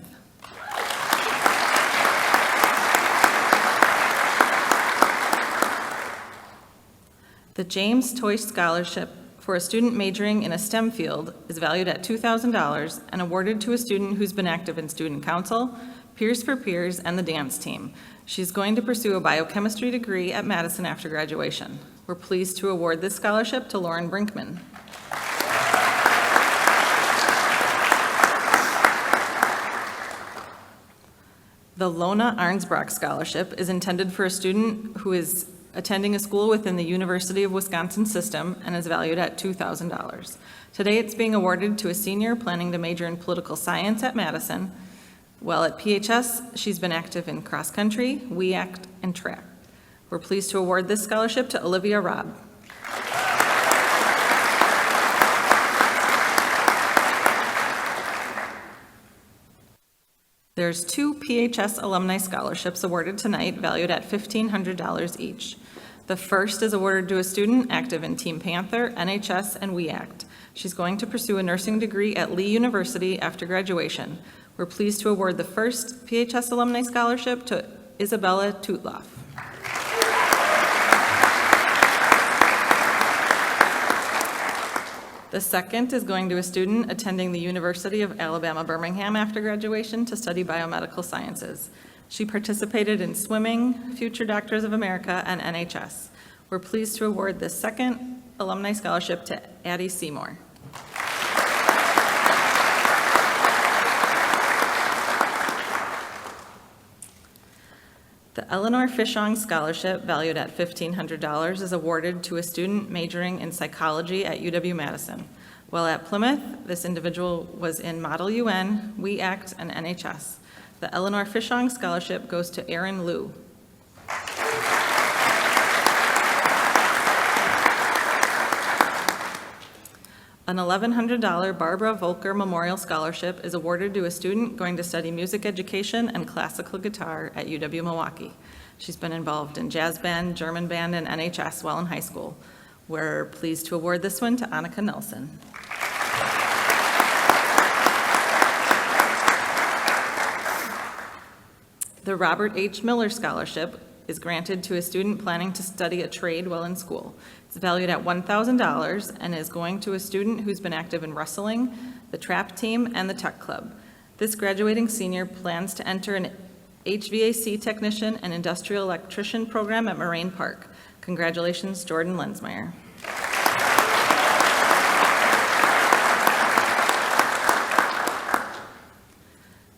The James Toy Scholarship for a student majoring in a STEM field is valued at $2,000 and awarded to a student who's been active in student council, Peers for Peers, and the dance team. She's going to pursue a biochemistry degree at Madison after graduation. We're pleased to award this scholarship to Lauren Brinkman. The Lona Arnsbrock Scholarship is intended for a student who is attending a school within the University of Wisconsin system and is valued at $2,000. Today, it's being awarded to a senior planning to major in political science at Madison. While at PHS, she's been active in cross-country, WEACT, and track. We're pleased to award this scholarship to Olivia Robb. There's 2 PHS alumni scholarships awarded tonight, valued at $1,500 each. The first is awarded to a student active in Team Panther, NHS, and WEACT. She's going to pursue a nursing degree at Lee University after graduation. We're pleased to award the first PHS alumni scholarship to Isabella Tutloff. The second is going to a student attending the University of Alabama, Birmingham after graduation to study biomedical sciences. She participated in swimming, Future Doctors of America, and NHS. We're pleased to award the second alumni scholarship to Addie Seymour. The Eleanor Fishong Scholarship, valued at $1,500, is awarded to a student majoring in psychology at UW-Madison. While at Plymouth, this individual was in Model UN, WEACT, and NHS. The Eleanor Fishong Scholarship goes to Erin Liu. An $1,100 Barbara Volker Memorial Scholarship is awarded to a student going to study music education and classical guitar at UW-Milwaukee. She's been involved in jazz band, German band, and NHS while in high school. We're pleased to award this one to Annika Nelson. The Robert H. Miller Scholarship is granted to a student planning to study a trade while in school. It's valued at $1,000 and is going to a student who's been active in wrestling, the trap team, and the tech club. This graduating senior plans to enter an HVAC technician and industrial electrician program at Moraine Park. Congratulations, Jordan Lensmeyer.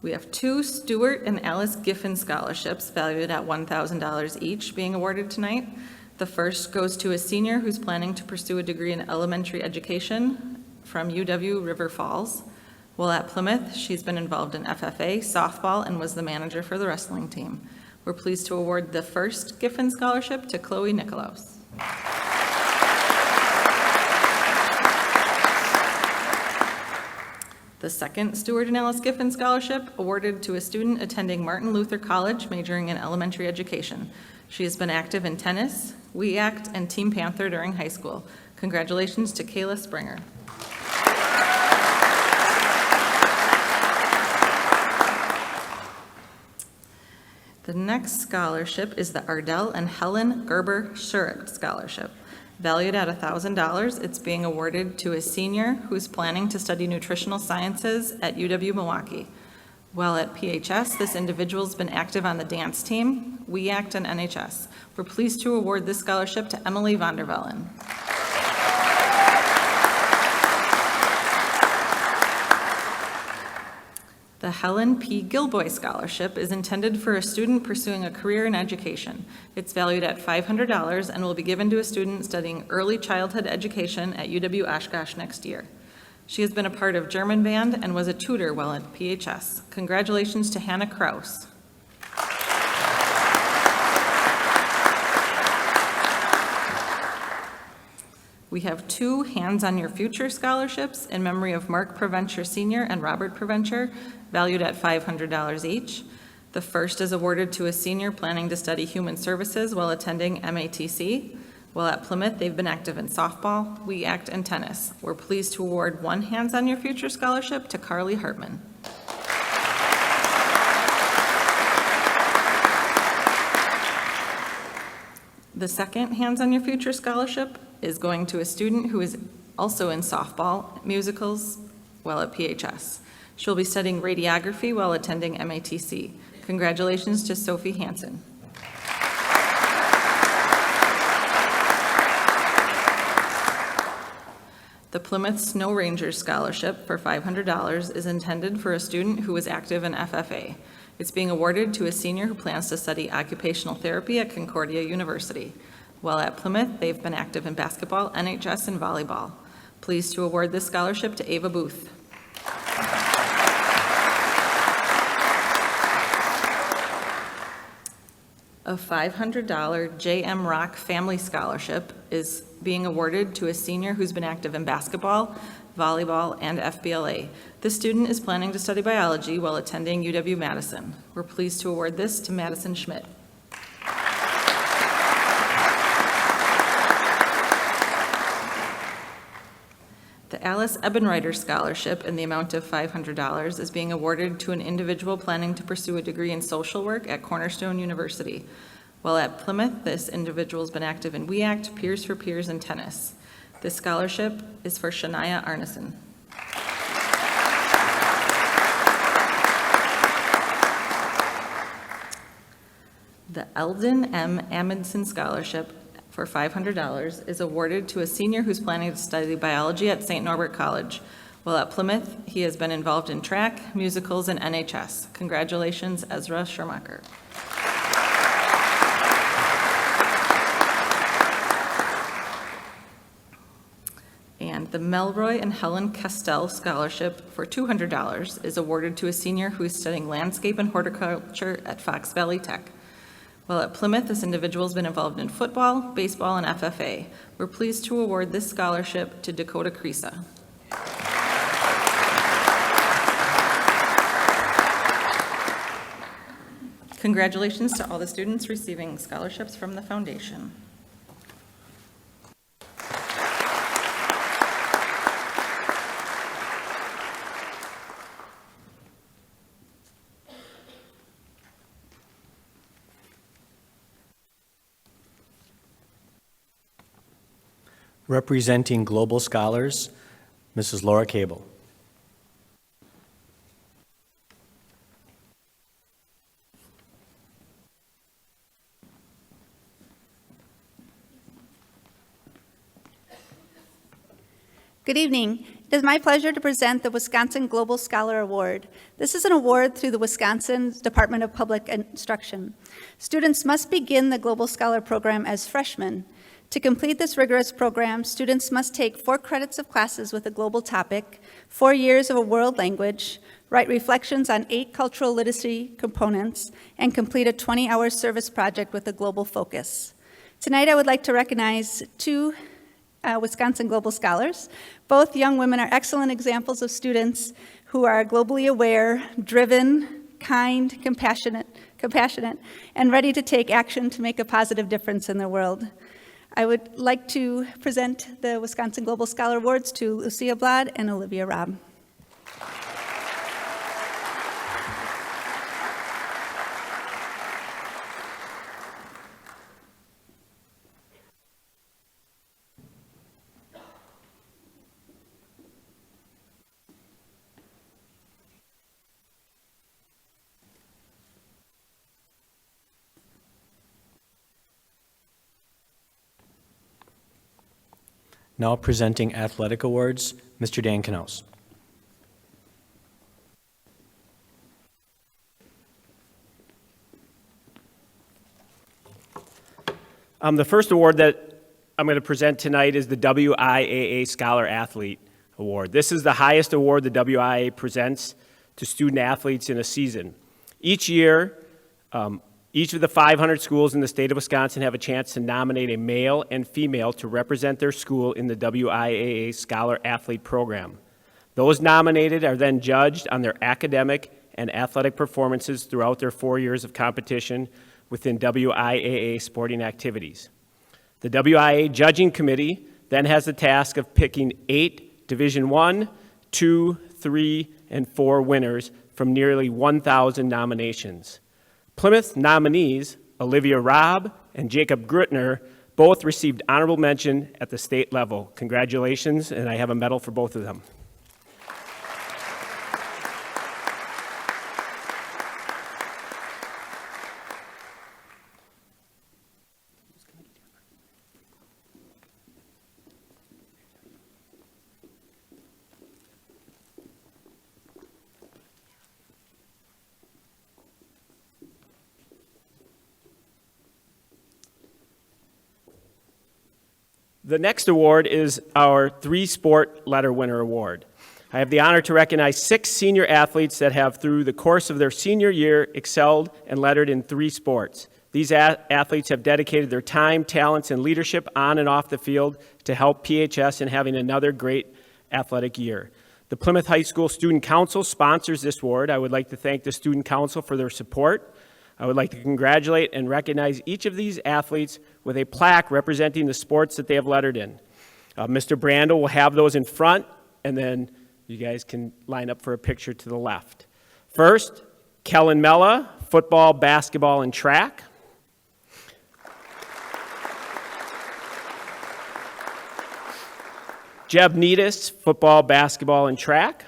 We have 2 Stuart and Alice Giffen scholarships valued at $1,000 each being awarded tonight. The first goes to a senior who's planning to pursue a degree in elementary education from UW River Falls. While at Plymouth, she's been involved in FFA, softball, and was the manager for the wrestling team. We're pleased to award the first Giffen Scholarship to Chloe Nikolaus. The second Stuart and Alice Giffen Scholarship awarded to a student attending Martin Luther College majoring in elementary education. She has been active in tennis, WEACT, and Team Panther during high school. Congratulations to Kayla Springer. The next scholarship is the Ardell and Helen Gerber Schurig Scholarship. Valued at $1,000, it's being awarded to a senior who's planning to study nutritional sciences at UW-Milwaukee. While at PHS, this individual's been active on the dance team, WEACT, and NHS. We're pleased to award this scholarship to Emily Vondervellen. The Helen P. Gilboy Scholarship is intended for a student pursuing a career in education. It's valued at $500 and will be given to a student studying early childhood education at UW-Oshkosh next year. She has been a part of German band and was a tutor while at PHS. Congratulations to Hannah Kraus. We have 2 Hands on Your Future scholarships in memory of Mark Preventure Sr. and Robert Preventure, valued at $500 each. The first is awarded to a senior planning to study human services while attending MATC. While at Plymouth, they've been active in softball, WEACT, and tennis. We're pleased to award one Hands on Your Future scholarship to Carly Hartman. The second Hands on Your Future scholarship is going to a student who is also in softball, musicals, while at PHS. She'll be studying radiography while attending MATC. Congratulations to Sophie Hansen. The Plymouth Snow Rangers Scholarship for $500 is intended for a student who is active in FFA. It's being awarded to a senior who plans to study occupational therapy at Concordia University. While at Plymouth, they've been active in basketball, NHS, and volleyball. Pleased to award this scholarship to Ava Booth. A $500 J.M. Rock Family Scholarship is being awarded to a senior who's been active in basketball, volleyball, and FBLA. This student is planning to study biology while attending UW-Madison. We're pleased to award this to Madison Schmidt. The Alice Ebenreiter Scholarship in the amount of $500 is being awarded to an individual planning to pursue a degree in social work at Cornerstone University. While at Plymouth, this individual has been active in WEACT, Peers for Peers, and tennis. This scholarship is for Shania Arneson. The Eldon M. Amundsen Scholarship for $500 is awarded to a senior who's planning to study biology at St. Norbert College. While at Plymouth, he has been involved in track, musicals, and NHS. Congratulations, Ezra Schermacher. And the Melroy and Helen Castell Scholarship for $200 is awarded to a senior who is studying landscape and horticulture at Fox Valley Tech. While at Plymouth, this individual has been involved in football, baseball, and FFA. We're pleased to award this scholarship to Dakota Creasa. Congratulations to all the students receiving scholarships from the foundation. Representing Global Scholars, Mrs. Laura Cable. Good evening. It is my pleasure to present the Wisconsin Global Scholar Award. This is an award through the Wisconsin Department of Public Instruction. Students must begin the Global Scholar program as freshmen. To complete this rigorous program, students must take 4 credits of classes with a global topic, 4 years of a world language, write reflections on 8 cultural literacy components, and complete a 20-hour service project with a global focus. Tonight, I would like to recognize 2 Wisconsin Global Scholars. Both young women are excellent examples of students who are globally aware, driven, kind, compassionate, and ready to take action to make a positive difference in the world. I would like to present the Wisconsin Global Scholar Awards to Lucia Blad and Olivia Robb. Now presenting athletic awards, Mr. Dan Knaus. The first award that I'm going to present tonight is the WIAA Scholar Athlete Award. This is the highest award the WIAA presents to student athletes in a season. Each year, each of the 500 schools in the state of Wisconsin have a chance to nominate a male and female to represent their school in the WIAA Scholar Athlete Program. Those nominated are then judged on their academic and athletic performances throughout their 4 years of competition within WIAA sporting activities. The WIA Judging Committee then has the task of picking 8 Division I, II, III, and IV winners from nearly 1,000 nominations. Plymouth nominees, Olivia Robb and Jacob Grutner, both received honorable mention at the state level. Congratulations, and I have a medal for both of them. The next award is our 3-sport letter winner award. I have the honor to recognize 6 senior athletes that have, through the course of their senior year, excelled and lettered in 3 sports. These athletes have dedicated their time, talents, and leadership on and off the field to help PHS in having another great athletic year. The Plymouth High School Student Council sponsors this award. I would like to thank the Student Council for their support. I would like to congratulate and recognize each of these athletes with a plaque representing the sports that they have lettered in. Mr. Brandel will have those in front, and then you guys can line up for a picture to the left. First, Kellen Mella, football, basketball, and track. Jeb Needis, football, basketball, and track.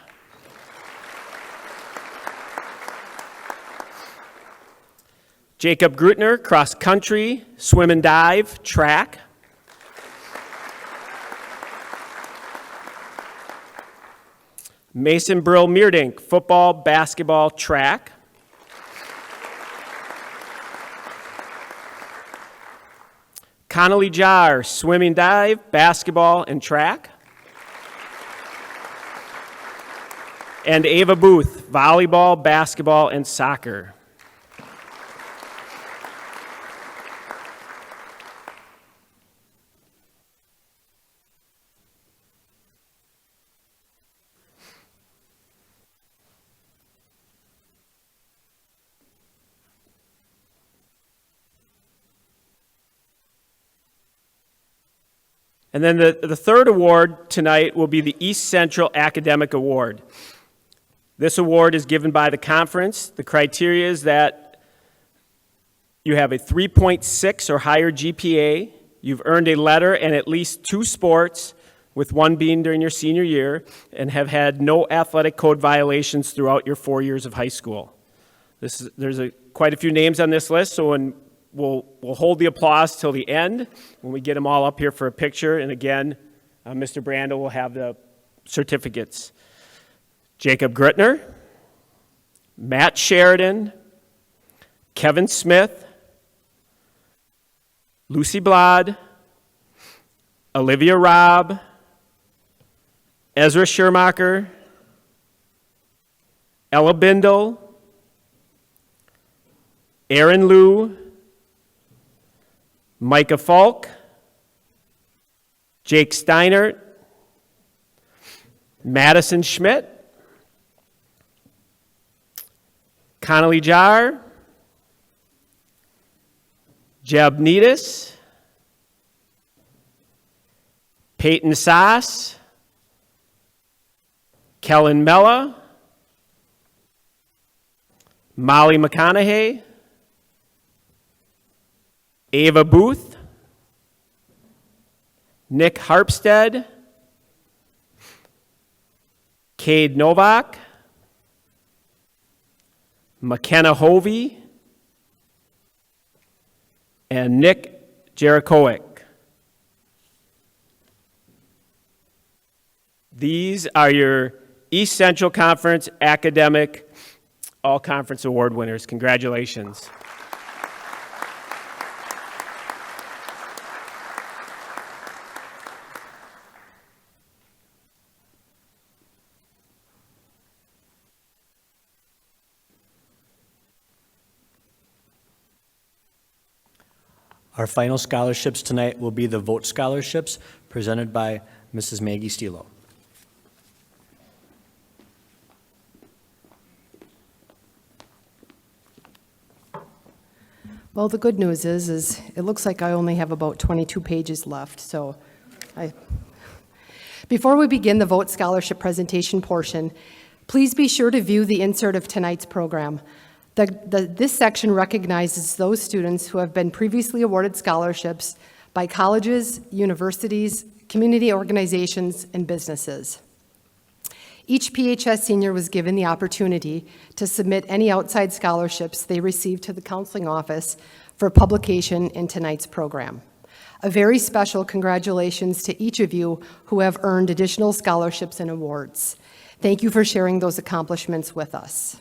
Jacob Grutner, cross country, swim and dive, track. Mason Brill Meerdink, football, basketball, track. Connolly Jar, swimming dive, basketball, and track. And Ava Booth, volleyball, basketball, and soccer. And then the third award tonight will be the East Central Academic Award. This award is given by the conference. The criteria is that you have a 3.6 or higher GPA, you've earned a letter in at least 2 sports, with 1 being during your senior year, and have had no athletic code violations throughout your 4 years of high school. There's quite a few names on this list, so we'll hold the applause till the end when we get them all up here for a picture. And again, Mr. Brandel will have the certificates. Jacob Grutner, Matt Sheridan, Kevin Smith, Lucy Blod, Olivia Robb, Ezra Schermacher, Ella Bindle, Aaron Liu, Micah Falk, Jake Steinert, Madison Schmidt, Connolly Jar, Jeb Needis, Peyton Sass, Kellen Mella, Molly McConaughey, Ava Booth, Nick Harpstead, Cade Novak, McKenna Hovey, and Nick Jerichowick. These are your East Central Conference Academic All-Conference Award winners. Congratulations. Our final scholarships tonight will be the Vote Scholarships presented by Mrs. Maggie Stilo. Well, the good news is it looks like I only have about 22 pages left, so Before we begin the vote scholarship presentation portion, please be sure to view the insert of tonight's program. This section recognizes those students who have been previously awarded scholarships by colleges, universities, community organizations, and businesses. Each PHS senior was given the opportunity to submit any outside scholarships they received to the counseling office for publication in tonight's program. A very special congratulations to each of you who have earned additional scholarships and awards. Thank you for sharing those accomplishments with us.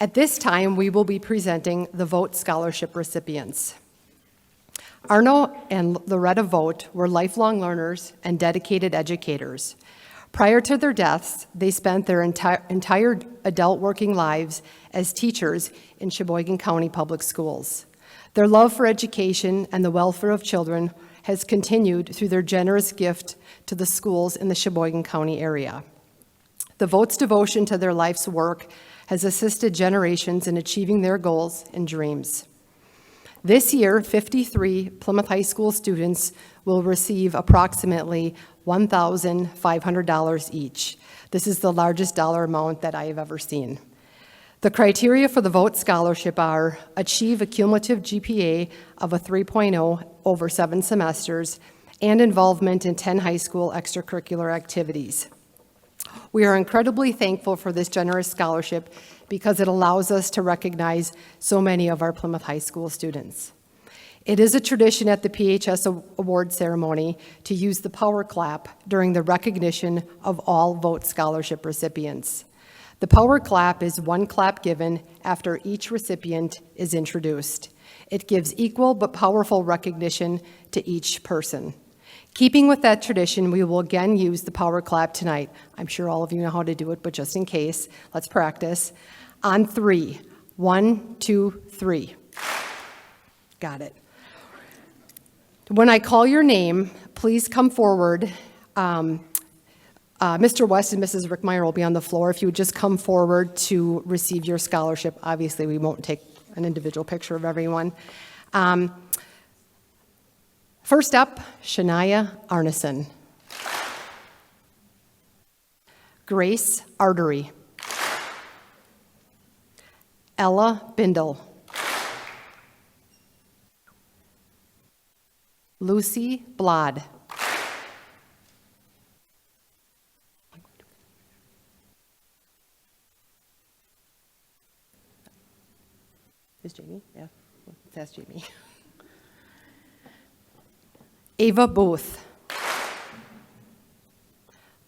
At this time, we will be presenting the Vote Scholarship recipients. Arno and Loretta Vote were lifelong learners and dedicated educators. Prior to their deaths, they spent their entire adult working lives as teachers in Sheboygan County Public Schools. Their love for education and the welfare of children has continued through their generous gift to the schools in the Sheboygan County area. The Vote's devotion to their life's work has assisted generations in achieving their goals and dreams. This year, 53 Plymouth High School students will receive approximately $1,500 each. This is the largest dollar amount that I have ever seen. The criteria for the Vote Scholarship are achieve a cumulative GPA of a 3.0 over 7 semesters and involvement in 10 high school extracurricular activities. We are incredibly thankful for this generous scholarship because it allows us to recognize so many of our Plymouth High School students. It is a tradition at the PHS award ceremony to use the power clap during the recognition of all Vote Scholarship recipients. The power clap is one clap given after each recipient is introduced. It gives equal but powerful recognition to each person. Keeping with that tradition, we will again use the power clap tonight. I'm sure all of you know how to do it, but just in case, let's practice. On 3, 1, 2, 3. Got it. When I call your name, please come forward. Mr. West and Mrs. Rickmeyer will be on the floor. If you would just come forward to receive your scholarship. Obviously, we won't take an individual picture of everyone. First up, Shania Arneson. Grace Artery. Ella Bindle. Lucy Blod. Is Jamie? Yeah, that's Jamie. Ava Booth.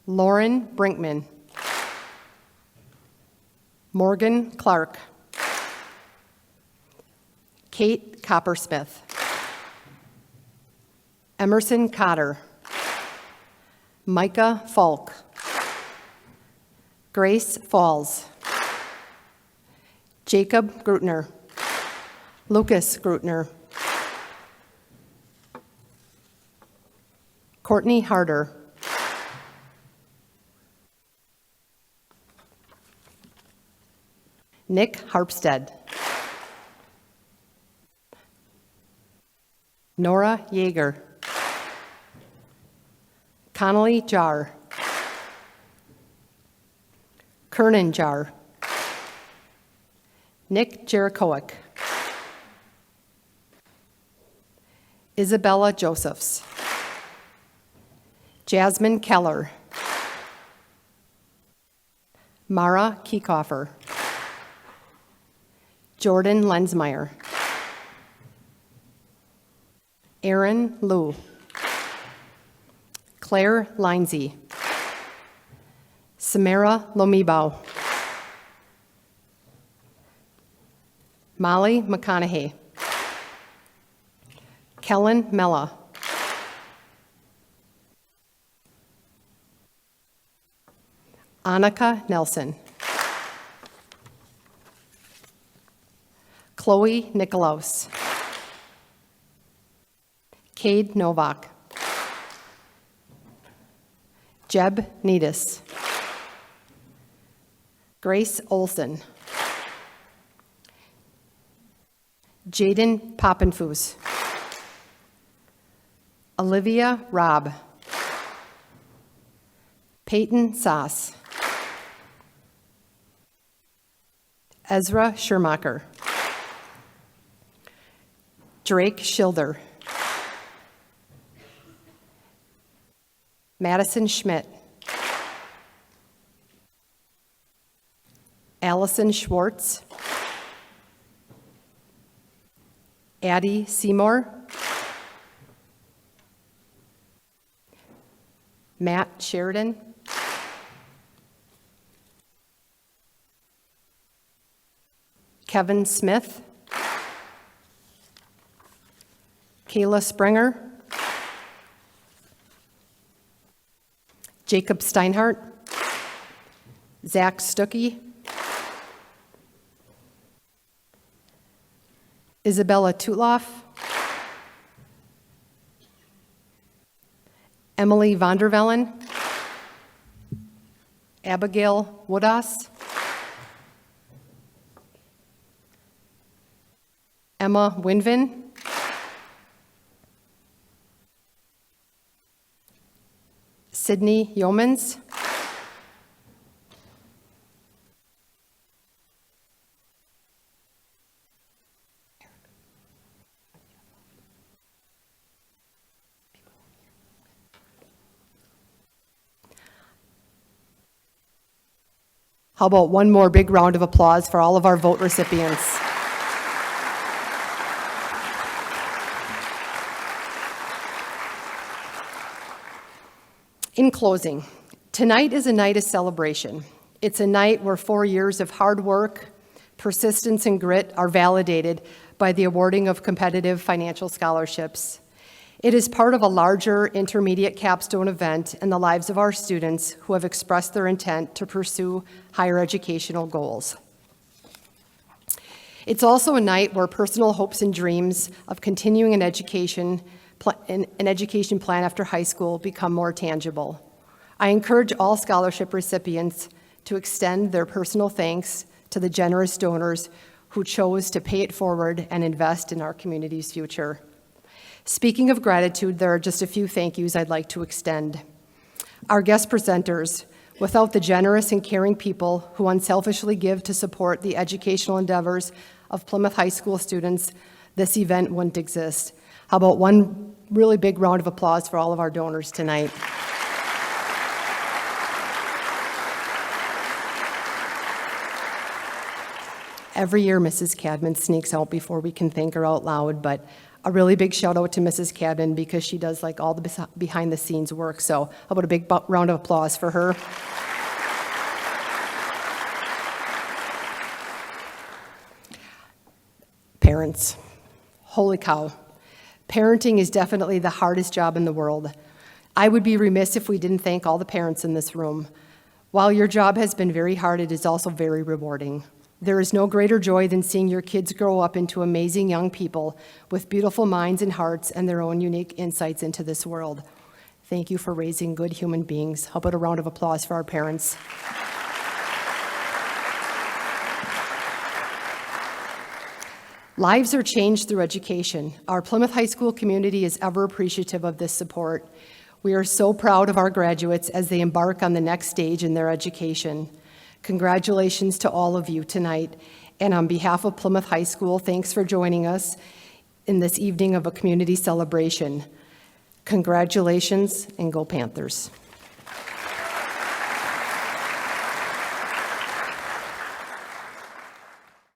Lauren Brinkman. Morgan Clark. Kate Coppersmith. Emerson Cotter. Micah Falk. Grace Falls. Jacob Grutner. Lucas Grutner. Courtney Harder. Nick Harpstead. Nora Yeager. Connolly Jar. Kernan Jar. Nick Jerichowick. Isabella Josephs. Jasmine Keller. Mara Kiekhofer. Jordan Lensmeyer. Aaron Liu. Claire Lindsay. Samara Lomibau. Molly McConaughey. Kellen Mella. Annika Nelson. Chloe Nikolaus. Cade Novak. Jeb Needis. Grace Olson. Jaden Poppenfuss. Olivia Robb. Peyton Sass. Ezra Schermacher. Drake Schilder. Madison Schmidt. Allison Schwartz. Addie Seymour. Matt Sheridan. Kevin Smith. Kayla Springer. Jacob Steinhardt. Zach Stuckey. Isabella Tutloff. Emily Vondervellen. Abigail Woodas. Emma Winvin. Sydney Yeomans. How about one more big round of applause for all of our vote recipients? In closing, tonight is a night of celebration. It's a night where 4 years of hard work, persistence, and grit are validated by the awarding of competitive financial scholarships. It is part of a larger intermediate capstone event in the lives of our students who have expressed their intent to pursue higher educational goals. It's also a night where personal hopes and dreams of continuing an education plan after high school become more tangible. I encourage all scholarship recipients to extend their personal thanks to the generous donors who chose to pay it forward and invest in our community's future. Speaking of gratitude, there are just a few thank yous I'd like to extend. Our guest presenters, without the generous and caring people who unselfishly give to support the educational endeavors of Plymouth High School students, this event wouldn't exist. How about one really big round of applause for all of our donors tonight? Every year, Mrs. Cadman sneaks out before we can thank her out loud, but a really big shout out to Mrs. Cadman because she does like all the behind the scenes work. So how about a big round of applause for her? Parents, holy cow. Parenting is definitely the hardest job in the world. I would be remiss if we didn't thank all the parents in this room. While your job has been very hard, it is also very rewarding. There is no greater joy than seeing your kids grow up into amazing young people with beautiful minds and hearts and their own unique insights into this world. Thank you for raising good human beings. How about a round of applause for our parents? Lives are changed through education. Our Plymouth High School community is ever appreciative of this support. We are so proud of our graduates as they embark on the next stage in their education. Congratulations to all of you tonight. And on behalf of Plymouth High School, thanks for joining us in this evening of a community celebration. Congratulations and go Panthers.